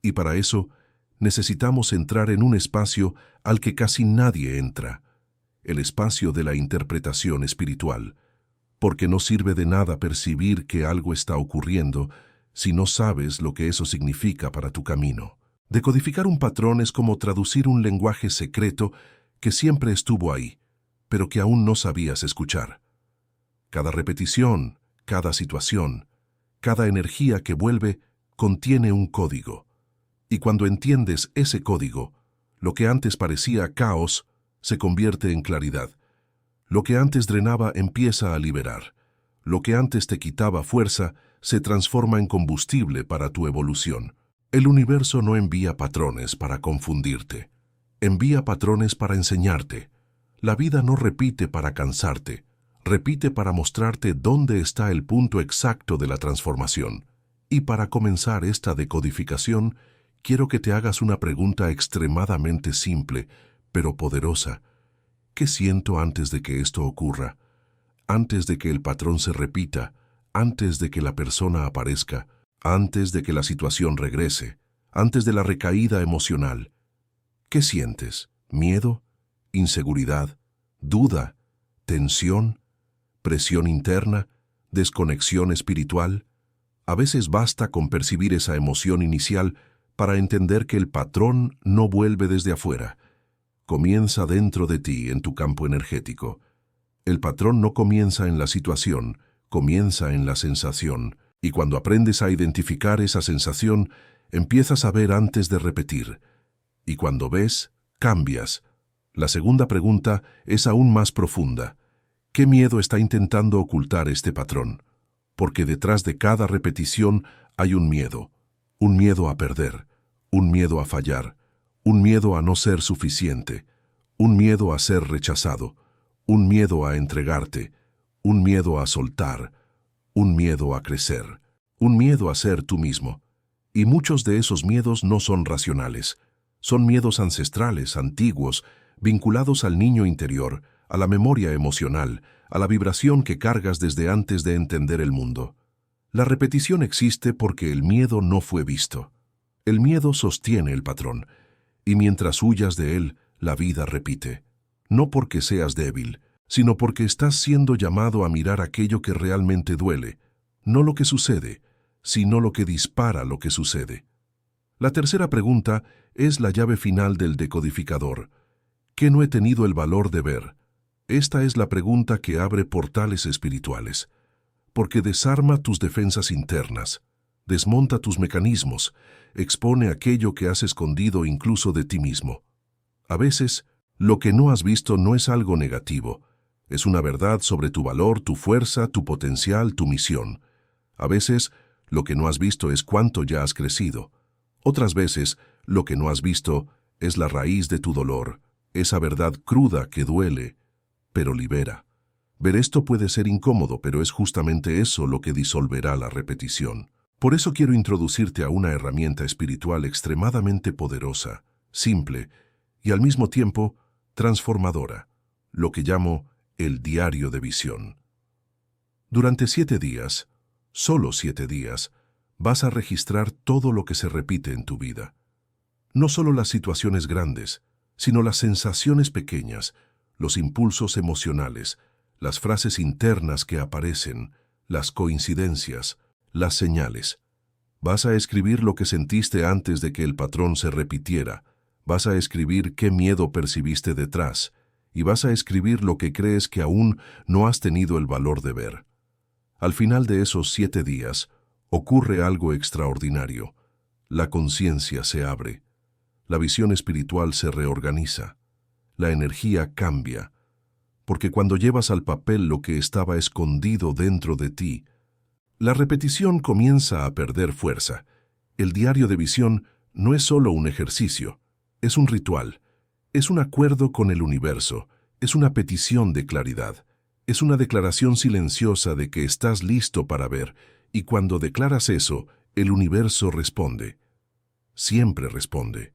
Y para eso necesitamos entrar en un espacio al que casi nadie entra, el espacio de la interpretación espiritual, porque no sirve de nada percibir que algo está ocurriendo si no sabes lo que eso significa para tu camino. Decodificar un patrón es como traducir un lenguaje secreto que siempre estuvo ahí, pero que aún no sabías escuchar. Cada repetición, cada situación, cada energía que vuelve contiene un código. Y cuando entiendes ese código, lo que antes parecía caos se convierte en claridad. Lo que antes drenaba empieza a liberar. Lo que antes te quitaba fuerza se transforma en combustible para tu evolución. El universo no envía patrones para confundirte. Envía patrones para enseñarte. La vida no repite para cansarte. Repite para mostrarte dónde está el punto exacto de la transformación. Y para comenzar esta decodificación, quiero que te hagas una pregunta extremadamente simple, pero poderosa. ¿Qué siento antes de que esto ocurra? Antes de que el patrón se repita, antes de que la persona aparezca, antes de que la situación regrese, antes de la recaída emocional. ¿Qué sientes? ¿Miedo? ¿Inseguridad? ¿Duda? ¿Tensión? presión interna, desconexión espiritual. A veces basta con percibir esa emoción inicial para entender que el patrón no vuelve desde afuera. Comienza dentro de ti, en tu campo energético. El patrón no comienza en la situación, comienza en la sensación. Y cuando aprendes a identificar esa sensación, empiezas a ver antes de repetir. Y cuando ves, cambias. La segunda pregunta es aún más profunda. ¿Qué miedo está intentando ocultar este patrón? Porque detrás de cada repetición hay un miedo a perder, un miedo a fallar, un miedo a no ser suficiente, un miedo a ser rechazado, un miedo a entregarte, un miedo a soltar, un miedo a crecer, un miedo a ser tú mismo. Y muchos de esos miedos no son racionales. Son miedos ancestrales, antiguos, vinculados al niño interior, a la memoria emocional, a la vibración que cargas desde antes de entender el mundo. La repetición existe porque el miedo no fue visto. El miedo sostiene el patrón, y mientras huyas de él, la vida repite. No porque seas débil, sino porque estás siendo llamado a mirar aquello que realmente duele, no lo que sucede, sino lo que dispara lo que sucede. La tercera pregunta es la llave final del decodificador. ¿Qué no he tenido el valor de ver? Esta es la pregunta que abre portales espirituales, porque desarma tus defensas internas, desmonta tus mecanismos, expone aquello que has escondido incluso de ti mismo. A veces, lo que no has visto no es algo negativo, es una verdad sobre tu valor, tu fuerza, tu potencial, tu misión. A veces, lo que no has visto es cuánto ya has crecido. Otras veces, lo que no has visto es la raíz de tu dolor, esa verdad cruda que duele, pero libera. Ver esto puede ser incómodo, pero es justamente eso lo que disolverá la repetición. Por eso quiero introducirte a una herramienta espiritual extremadamente poderosa, simple y al mismo tiempo transformadora, lo que llamo el diario de visión. Durante 7 días, solo 7 días, vas a registrar todo lo que se repite en tu vida. No solo las situaciones grandes, sino las sensaciones pequeñas, los impulsos emocionales, las frases internas que aparecen, las coincidencias, las señales. Vas a escribir lo que sentiste antes de que el patrón se repitiera. Vas a escribir qué miedo percibiste detrás. Y vas a escribir lo que crees que aún no has tenido el valor de ver. Al final de esos 7 días, ocurre algo extraordinario. La conciencia se abre. La visión espiritual se reorganiza. La energía cambia. Porque cuando llevas al papel lo que estaba escondido dentro de ti, la repetición comienza a perder fuerza. El diario de visión no es solo un ejercicio, es un ritual, es un acuerdo con el universo, es una petición de claridad, es una declaración silenciosa de que estás listo para ver, y cuando declaras eso, el universo responde. Siempre responde.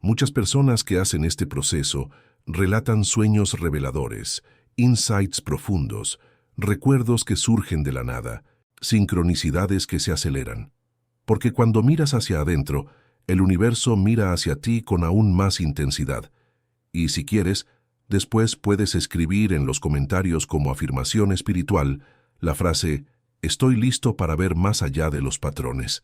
Muchas personas que hacen este proceso relatan sueños reveladores, insights profundos, recuerdos que surgen de la nada, sincronicidades que se aceleran. Porque cuando miras hacia adentro, el universo mira hacia ti con aún más intensidad. Y si quieres, después puedes escribir en los comentarios como afirmación espiritual la frase «Estoy listo para ver más allá de los patrones».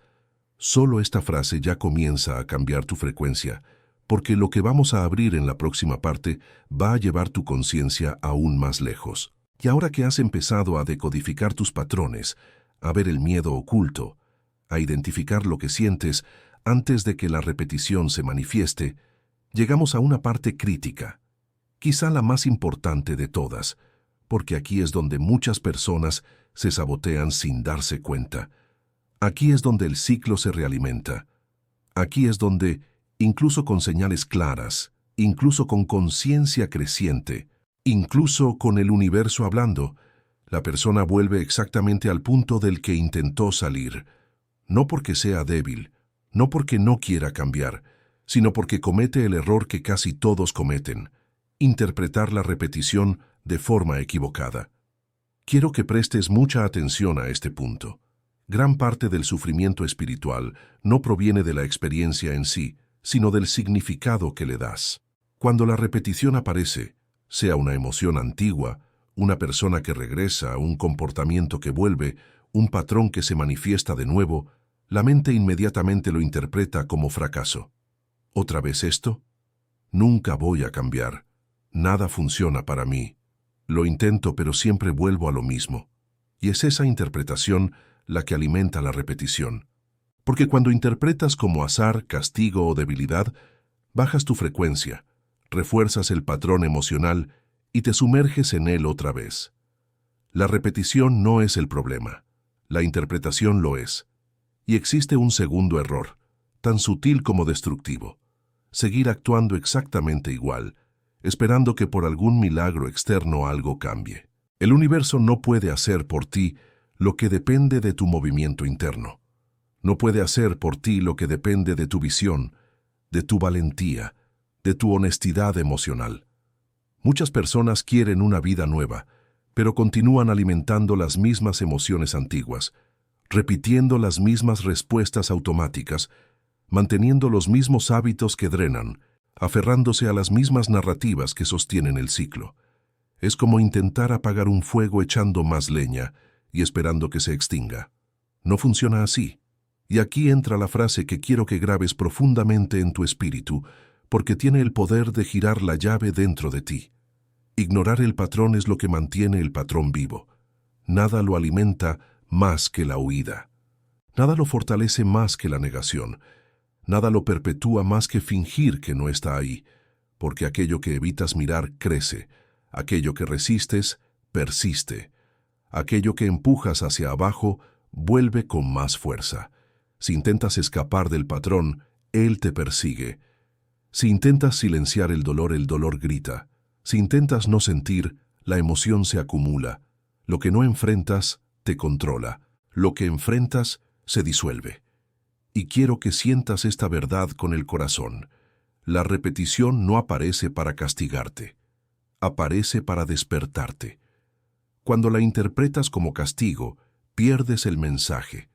Solo esta frase ya comienza a cambiar tu frecuencia, porque lo que vamos a abrir en la próxima parte va a llevar tu conciencia aún más lejos. Y ahora que has empezado a decodificar tus patrones, a ver el miedo oculto, a identificar lo que sientes antes de que la repetición se manifieste, llegamos a una parte crítica, quizá la más importante de todas, porque aquí es donde muchas personas se sabotean sin darse cuenta. Aquí es donde el ciclo se realimenta. Aquí es donde, incluso con señales claras, incluso con conciencia creciente, incluso con el universo hablando, la persona vuelve exactamente al punto del que intentó salir, no porque sea débil, no porque no quiera cambiar, sino porque comete el error que casi todos cometen, interpretar la repetición de forma equivocada. Quiero que prestes mucha atención a este punto. Gran parte del sufrimiento espiritual no proviene de la experiencia en sí, sino del significado que le das. Cuando la repetición aparece, sea una emoción antigua, una persona que regresa, un comportamiento que vuelve, un patrón que se manifiesta de nuevo, la mente inmediatamente lo interpreta como fracaso. ¿Otra vez esto? Nunca voy a cambiar. Nada funciona para mí. Lo intento, pero siempre vuelvo a lo mismo. Y es esa interpretación la que alimenta la repetición. Porque cuando interpretas como azar, castigo o debilidad, bajas tu frecuencia, refuerzas el patrón emocional y te sumerges en él otra vez. La repetición no es el problema, la interpretación lo es. Y existe un segundo error, tan sutil como destructivo: seguir actuando exactamente igual, esperando que por algún milagro externo algo cambie. El universo no puede hacer por ti lo que depende de tu movimiento interno. No puede hacer por ti lo que depende de tu visión, de tu valentía, de tu honestidad emocional. Muchas personas quieren una vida nueva, pero continúan alimentando las mismas emociones antiguas, repitiendo las mismas respuestas automáticas, manteniendo los mismos hábitos que drenan, aferrándose a las mismas narrativas que sostienen el ciclo. Es como intentar apagar un fuego echando más leña y esperando que se extinga. No funciona así. Y aquí entra la frase que quiero que grabes profundamente en tu espíritu, porque tiene el poder de girar la llave dentro de ti. Ignorar el patrón es lo que mantiene el patrón vivo. Nada lo alimenta más que la huida. Nada lo fortalece más que la negación. Nada lo perpetúa más que fingir que no está ahí, porque aquello que evitas mirar crece, aquello que resistes persiste, aquello que empujas hacia abajo vuelve con más fuerza. Si intentas escapar del patrón, él te persigue. Si intentas silenciar el dolor grita. Si intentas no sentir, la emoción se acumula. Lo que no enfrentas, te controla. Lo que enfrentas, se disuelve. Y quiero que sientas esta verdad con el corazón. La repetición no aparece para castigarte. Aparece para despertarte. Cuando la interpretas como castigo, pierdes el mensaje.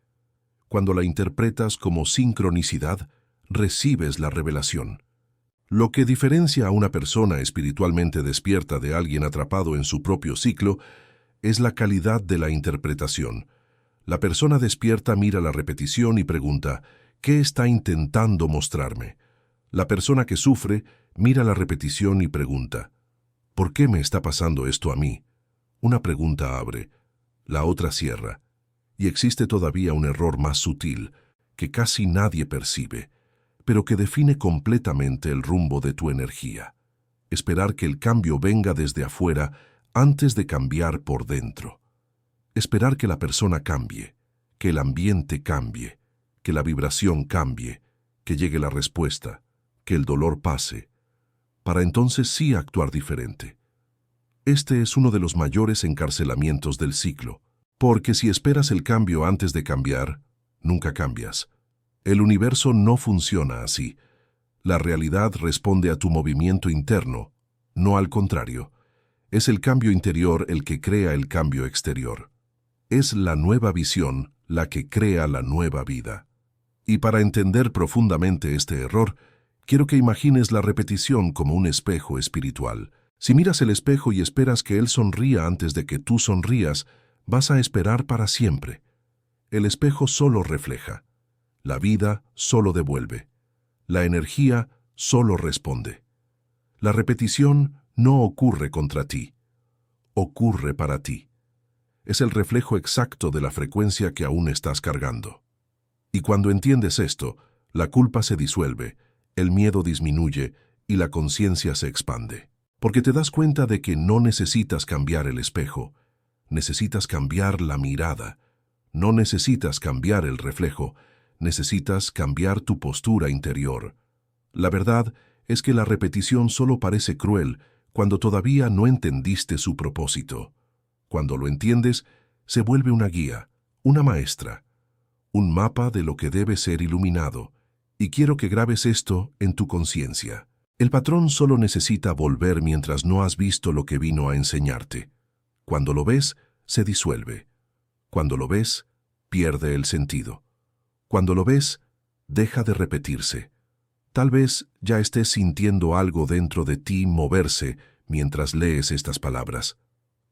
Cuando la interpretas como sincronicidad, recibes la revelación. Lo que diferencia a una persona espiritualmente despierta de alguien atrapado en su propio ciclo es la calidad de la interpretación. La persona despierta mira la repetición y pregunta: ¿qué está intentando mostrarme? La persona que sufre mira la repetición y pregunta: ¿por qué me está pasando esto a mí? Una pregunta abre, la otra cierra. Y existe todavía un error más sutil, que casi nadie percibe, pero que define completamente el rumbo de tu energía. Esperar que el cambio venga desde afuera antes de cambiar por dentro. Esperar que la persona cambie, que el ambiente cambie, que la vibración cambie, que llegue la respuesta, que el dolor pase, para entonces sí actuar diferente. Este es uno de los mayores encarcelamientos del ciclo, porque si esperas el cambio antes de cambiar, nunca cambias. El universo no funciona así. La realidad responde a tu movimiento interno, no al contrario. Es el cambio interior el que crea el cambio exterior. Es la nueva visión la que crea la nueva vida. Y para entender profundamente este error, quiero que imagines la repetición como un espejo espiritual. Si miras el espejo y esperas que él sonría antes de que tú sonrías, vas a esperar para siempre. El espejo solo refleja. La vida solo devuelve. La energía solo responde. La repetición no ocurre contra ti. Ocurre para ti. Es el reflejo exacto de la frecuencia que aún estás cargando. Y cuando entiendes esto, la culpa se disuelve, el miedo disminuye y la conciencia se expande. Porque te das cuenta de que no necesitas cambiar el espejo, necesitas cambiar la mirada. No necesitas cambiar el reflejo, necesitas cambiar tu postura interior. La verdad es que la repetición solo parece cruel cuando todavía no entendiste su propósito. Cuando lo entiendes, se vuelve una guía, una maestra, un mapa de lo que debe ser iluminado. Y quiero que grabes esto en tu conciencia. El patrón solo necesita volver mientras no has visto lo que vino a enseñarte. Cuando lo ves, se disuelve. Cuando lo ves, pierde el sentido. Cuando lo ves, deja de repetirse. Tal vez ya estés sintiendo algo dentro de ti moverse mientras lees estas palabras.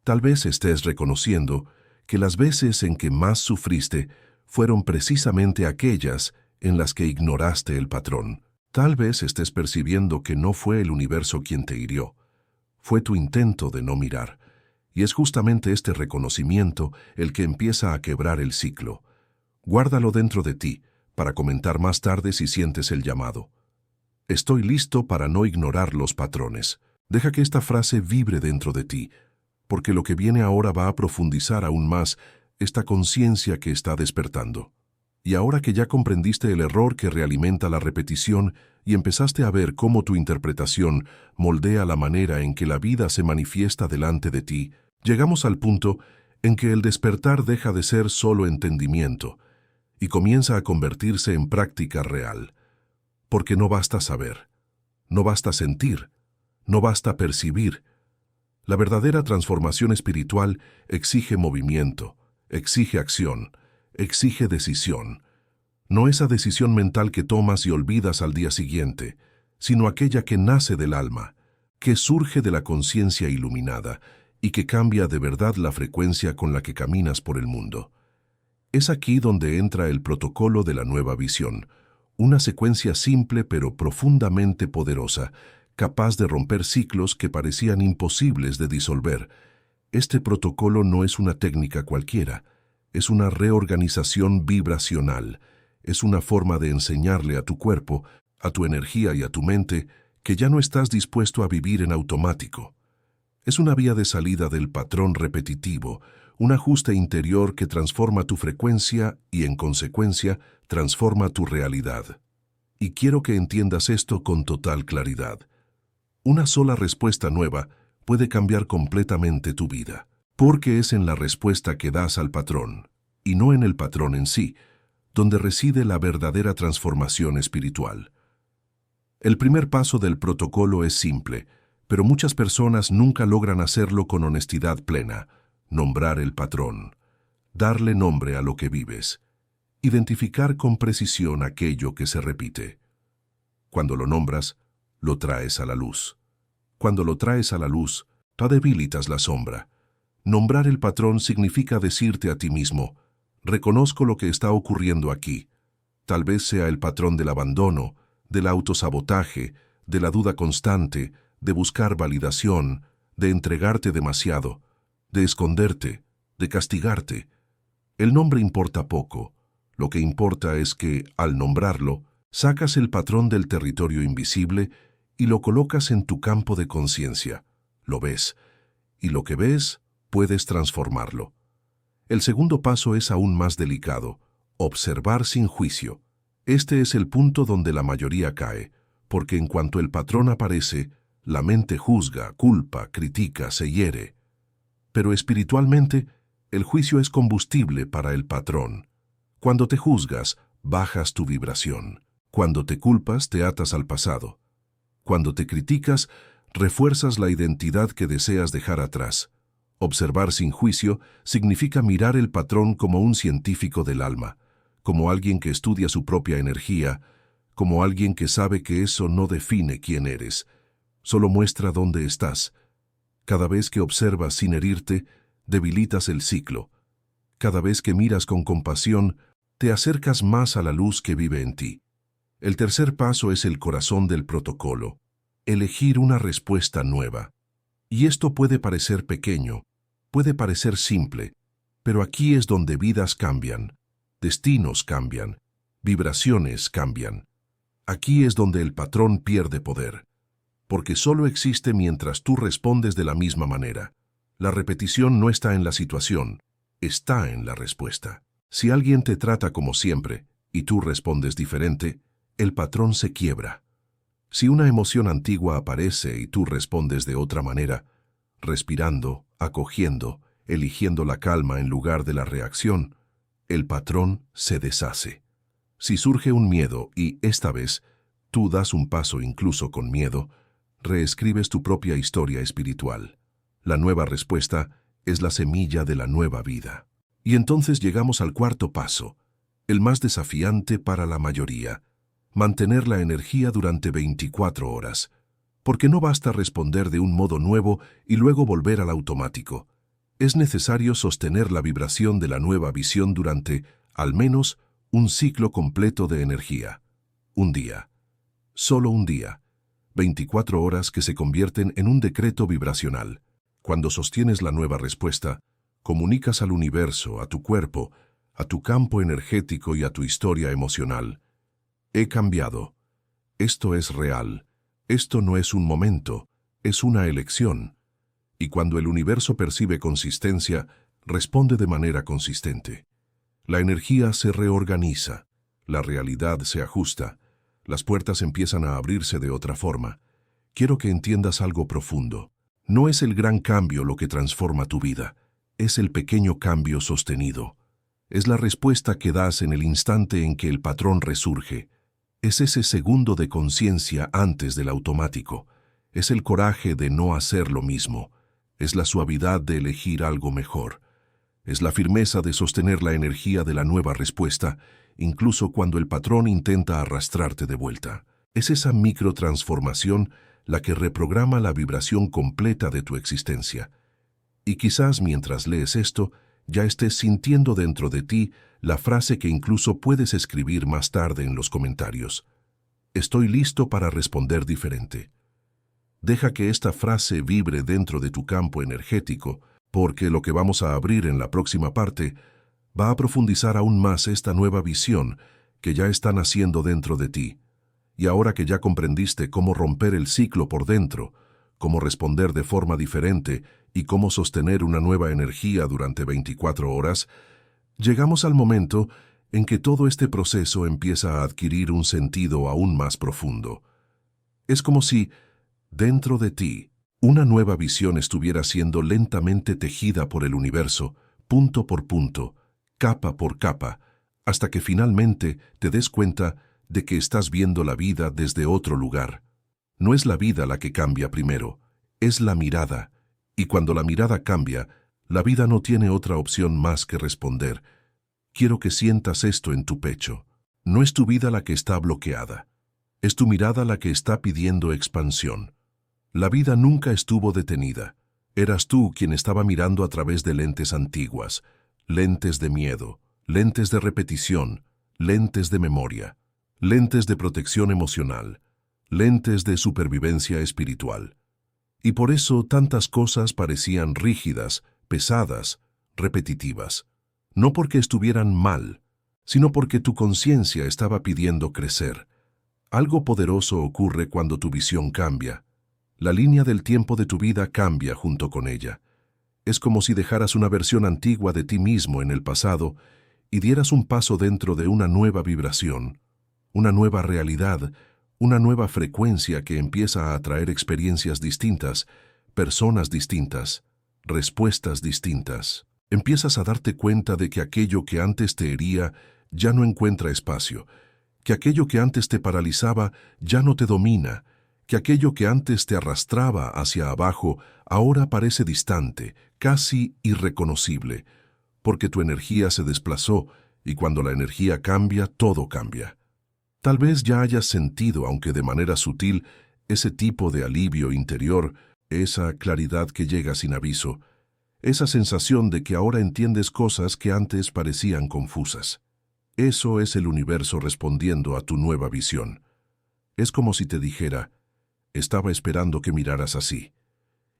Tal vez estés reconociendo que las veces en que más sufriste fueron precisamente aquellas en las que ignoraste el patrón. Tal vez estés percibiendo que no fue el universo quien te hirió, fue tu intento de no mirar. Y es justamente este reconocimiento el que empieza a quebrar el ciclo. Guárdalo dentro de ti, para comentar más tarde si sientes el llamado. Estoy listo para no ignorar los patrones. Deja que esta frase vibre dentro de ti, porque lo que viene ahora va a profundizar aún más esta conciencia que está despertando. Y ahora que ya comprendiste el error que realimenta la repetición y empezaste a ver cómo tu interpretación moldea la manera en que la vida se manifiesta delante de ti, llegamos al punto en que el despertar deja de ser solo entendimiento y comienza a convertirse en práctica real. Porque no basta saber, no basta sentir, no basta percibir. La verdadera transformación espiritual exige movimiento, exige acción, exige decisión. No esa decisión mental que tomas y olvidas al día siguiente, sino aquella que nace del alma, que surge de la conciencia iluminada y que cambia de verdad la frecuencia con la que caminas por el mundo. Es aquí donde entra el protocolo de la nueva visión, una secuencia simple pero profundamente poderosa, capaz de romper ciclos que parecían imposibles de disolver. Este protocolo no es una técnica cualquiera, es una reorganización vibracional, es una forma de enseñarle a tu cuerpo, a tu energía y a tu mente que ya no estás dispuesto a vivir en automático. Es una vía de salida del patrón repetitivo, un ajuste interior que transforma tu frecuencia y, en consecuencia, transforma tu realidad. Y quiero que entiendas esto con total claridad. Una sola respuesta nueva puede cambiar completamente tu vida, porque es en la respuesta que das al patrón, y no en el patrón en sí, donde reside la verdadera transformación espiritual. El primer paso del protocolo es simple, pero muchas personas nunca logran hacerlo con honestidad plena: nombrar el patrón, darle nombre a lo que vives, identificar con precisión aquello que se repite. Cuando lo nombras, lo traes a la luz. Cuando lo traes a la luz, tú debilitas la sombra. Nombrar el patrón significa decirte a ti mismo: reconozco lo que está ocurriendo aquí. Tal vez sea el patrón del abandono, del autosabotaje, de la duda constante, de buscar validación, de entregarte demasiado, de esconderte, de castigarte. El nombre importa poco. Lo que importa es que, al nombrarlo, sacas el patrón del territorio invisible y lo colocas en tu campo de conciencia. Lo ves, y lo que ves, puedes transformarlo. El segundo paso es aún más delicado: observar sin juicio. Este es el punto donde la mayoría cae, porque en cuanto el patrón aparece, la mente juzga, culpa, critica, se hiere. Pero espiritualmente, el juicio es combustible para el patrón. Cuando te juzgas, bajas tu vibración. Cuando te culpas, te atas al pasado. Cuando te criticas, refuerzas la identidad que deseas dejar atrás. Observar sin juicio significa mirar el patrón como un científico del alma, como alguien que estudia su propia energía, como alguien que sabe que eso no define quién eres, solo muestra dónde estás. Cada vez que observas sin herirte, debilitas el ciclo. Cada vez que miras con compasión, te acercas más a la luz que vive en ti. El tercer paso es el corazón del protocolo: elegir una respuesta nueva. Y esto puede parecer pequeño, puede parecer simple, pero aquí es donde vidas cambian, destinos cambian, vibraciones cambian. Aquí es donde el patrón pierde poder, porque solo existe mientras tú respondes de la misma manera. La repetición no está en la situación, está en la respuesta. Si alguien te trata como siempre y tú respondes diferente, el patrón se quiebra. Si una emoción antigua aparece y tú respondes de otra manera, respirando, acogiendo, eligiendo la calma en lugar de la reacción, el patrón se deshace. Si surge un miedo y, esta vez, tú das un paso incluso con miedo, reescribes tu propia historia espiritual. La nueva respuesta es la semilla de la nueva vida. Y entonces llegamos al cuarto paso, el más desafiante para la mayoría: mantener la energía durante 24 horas. Porque no basta responder de un modo nuevo y luego volver al automático. Es necesario sostener la vibración de la nueva visión durante, al menos, un ciclo completo de energía. Un día. Solo un día. 24 horas que se convierten en un decreto vibracional. Cuando sostienes la nueva respuesta, comunicas al universo, a tu cuerpo, a tu campo energético y a tu historia emocional. He cambiado. Esto es real. Esto no es un momento, es una elección. Y cuando el universo percibe consistencia, responde de manera consistente. La energía se reorganiza, la realidad se ajusta, las puertas empiezan a abrirse de otra forma. Quiero que entiendas algo profundo. No es el gran cambio lo que transforma tu vida, es el pequeño cambio sostenido. Es la respuesta que das en el instante en que el patrón resurge. Es ese segundo de conciencia antes del automático. Es el coraje de no hacer lo mismo. Es la suavidad de elegir algo mejor. Es la firmeza de sostener la energía de la nueva respuesta, incluso cuando el patrón intenta arrastrarte de vuelta. Es esa microtransformación la que reprograma la vibración completa de tu existencia. Y quizás mientras lees esto, ya estés sintiendo dentro de ti la frase que incluso puedes escribir más tarde en los comentarios. Estoy listo para responder diferente. Deja que esta frase vibre dentro de tu campo energético, porque lo que vamos a abrir en la próxima parte va a profundizar aún más esta nueva visión que ya está naciendo dentro de ti. Y ahora que ya comprendiste cómo romper el ciclo por dentro, cómo responder de forma diferente y cómo sostener una nueva energía durante 24 horas, llegamos al momento en que todo este proceso empieza a adquirir un sentido aún más profundo. Es como si, dentro de ti, una nueva visión estuviera siendo lentamente tejida por el universo, punto por punto, capa por capa, hasta que finalmente te des cuenta de que estás viendo la vida desde otro lugar. No es la vida la que cambia primero, es la mirada, y cuando la mirada cambia, la vida no tiene otra opción más que responder. Quiero que sientas esto en tu pecho. No es tu vida la que está bloqueada, es tu mirada la que está pidiendo expansión. La vida nunca estuvo detenida. Eras tú quien estaba mirando a través de lentes antiguas, lentes de miedo, lentes de repetición, lentes de memoria, lentes de protección emocional, lentes de supervivencia espiritual. Y por eso tantas cosas parecían rígidas, pesadas, repetitivas. No porque estuvieran mal, sino porque tu conciencia estaba pidiendo crecer. Algo poderoso ocurre cuando tu visión cambia. La línea del tiempo de tu vida cambia junto con ella. Es como si dejaras una versión antigua de ti mismo en el pasado y dieras un paso dentro de una nueva vibración, una nueva realidad, una nueva frecuencia que empieza a atraer experiencias distintas, personas distintas, respuestas distintas. Empiezas a darte cuenta de que aquello que antes te hería ya no encuentra espacio, que aquello que antes te paralizaba ya no te domina, que aquello que antes te arrastraba hacia abajo ahora parece distante, casi irreconocible, porque tu energía se desplazó y cuando la energía cambia, todo cambia. Tal vez ya hayas sentido, aunque de manera sutil, ese tipo de alivio interior, esa claridad que llega sin aviso, esa sensación de que ahora entiendes cosas que antes parecían confusas. Eso es el universo respondiendo a tu nueva visión. Es como si te dijera, estaba esperando que miraras así.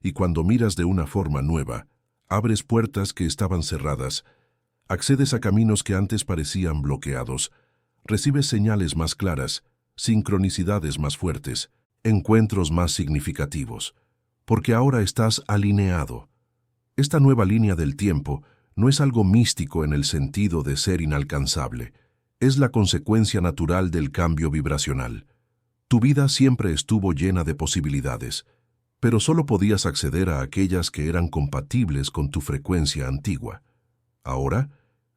Y cuando miras de una forma nueva, abres puertas que estaban cerradas, accedes a caminos que antes parecían bloqueados, recibes señales más claras, sincronicidades más fuertes, encuentros más significativos, porque ahora estás alineado. Esta nueva línea del tiempo no es algo místico en el sentido de ser inalcanzable, es la consecuencia natural del cambio vibracional. Tu vida siempre estuvo llena de posibilidades, pero solo podías acceder a aquellas que eran compatibles con tu frecuencia antigua. Ahora,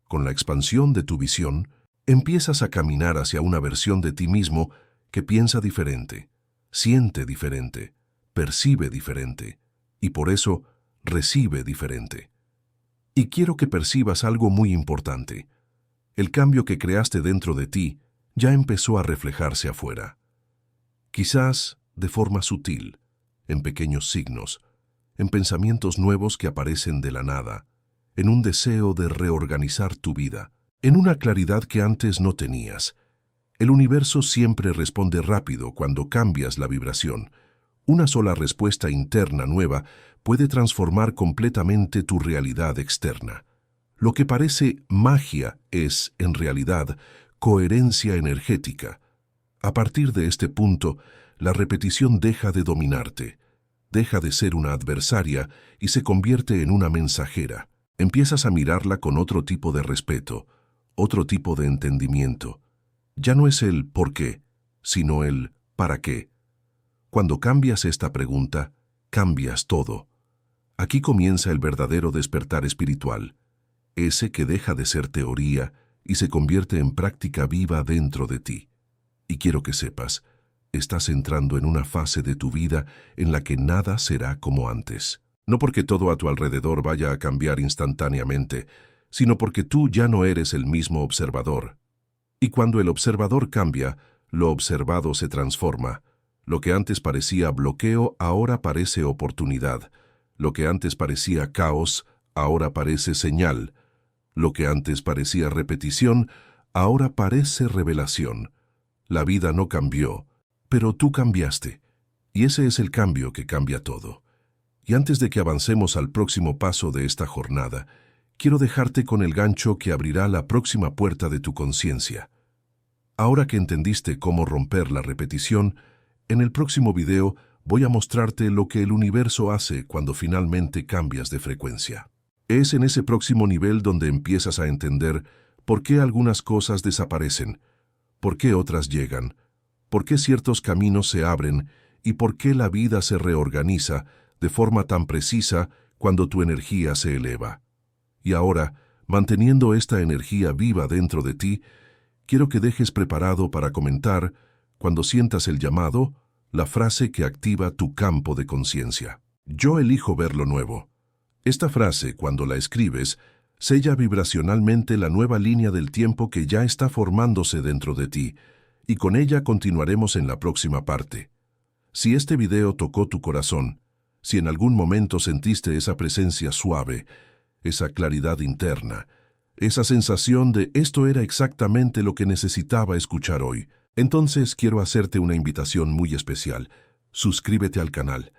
con la expansión de tu visión, empiezas a caminar hacia una versión de ti mismo que piensa diferente, siente diferente, percibe diferente, y por eso recibe diferente. Y quiero que percibas algo muy importante. El cambio que creaste dentro de ti ya empezó a reflejarse afuera. Quizás de forma sutil, en pequeños signos, en pensamientos nuevos que aparecen de la nada, en un deseo de reorganizar tu vida, en una claridad que antes no tenías. El universo siempre responde rápido cuando cambias la vibración. Una sola respuesta interna nueva puede transformar completamente tu realidad externa. Lo que parece magia es, en realidad, coherencia energética. A partir de este punto, la repetición deja de dominarte, deja de ser una adversaria y se convierte en una mensajera. Empiezas a mirarla con otro tipo de respeto, otro tipo de entendimiento. Ya no es el ¿por qué?, sino el ¿para qué? Cuando cambias esta pregunta, cambias todo. Aquí comienza el verdadero despertar espiritual, ese que deja de ser teoría y se convierte en práctica viva dentro de ti. Y quiero que sepas, estás entrando en una fase de tu vida en la que nada será como antes. No porque todo a tu alrededor vaya a cambiar instantáneamente, sino porque tú ya no eres el mismo observador. Y cuando el observador cambia, lo observado se transforma. Lo que antes parecía bloqueo ahora parece oportunidad. Lo que antes parecía caos ahora parece señal. Lo que antes parecía repetición ahora parece revelación. La vida no cambió, pero tú cambiaste. Y ese es el cambio que cambia todo. Y antes de que avancemos al próximo paso de esta jornada, quiero dejarte con el gancho que abrirá la próxima puerta de tu conciencia. Ahora que entendiste cómo romper la repetición, en el próximo video voy a mostrarte lo que el universo hace cuando finalmente cambias de frecuencia. Es en ese próximo nivel donde empiezas a entender por qué algunas cosas desaparecen, por qué otras llegan, por qué ciertos caminos se abren y por qué la vida se reorganiza de forma tan precisa cuando tu energía se eleva. Y ahora, manteniendo esta energía viva dentro de ti, quiero que dejes preparado para comentar, cuando sientas el llamado, la frase que activa tu campo de conciencia. Yo elijo ver lo nuevo. Esta frase, cuando la escribes, sella vibracionalmente la nueva línea del tiempo que ya está formándose dentro de ti, y con ella continuaremos en la próxima parte. Si este video tocó tu corazón, si en algún momento sentiste esa presencia suave, esa claridad interna, esa sensación de esto era exactamente lo que necesitaba escuchar hoy, entonces quiero hacerte una invitación muy especial. Suscríbete al canal.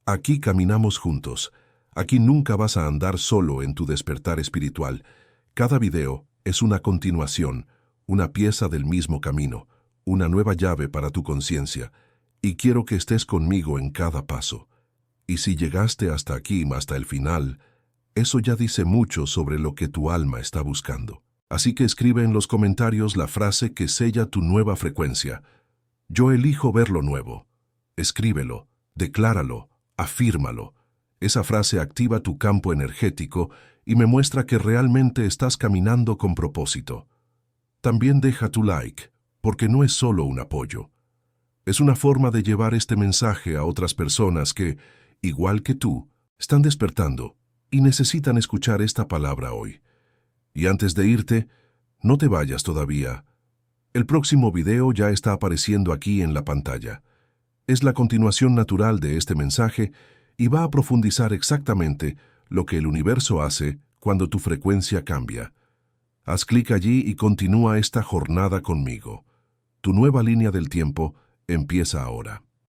Aquí caminamos juntos. Aquí nunca vas a andar solo en tu despertar espiritual. Cada video es una continuación, una pieza del mismo camino, una nueva llave para tu conciencia, y quiero que estés conmigo en cada paso. Y si llegaste hasta aquí, hasta el final, eso ya dice mucho sobre lo que tu alma está buscando. Así que escribe en los comentarios la frase que sella tu nueva frecuencia. Yo elijo ver lo nuevo. Escríbelo, decláralo, afírmalo. Esa frase activa tu campo energético y me muestra que realmente estás caminando con propósito. También deja tu like, porque no es solo un apoyo. Es una forma de llevar este mensaje a otras personas que, igual que tú, están despertando y necesitan escuchar esta palabra hoy. Y antes de irte, no te vayas todavía. El próximo video ya está apareciendo aquí en la pantalla. Es la continuación natural de este mensaje y va a profundizar exactamente lo que el universo hace cuando tu frecuencia cambia. Haz clic allí y continúa esta jornada conmigo. Tu nueva línea del tiempo empieza ahora.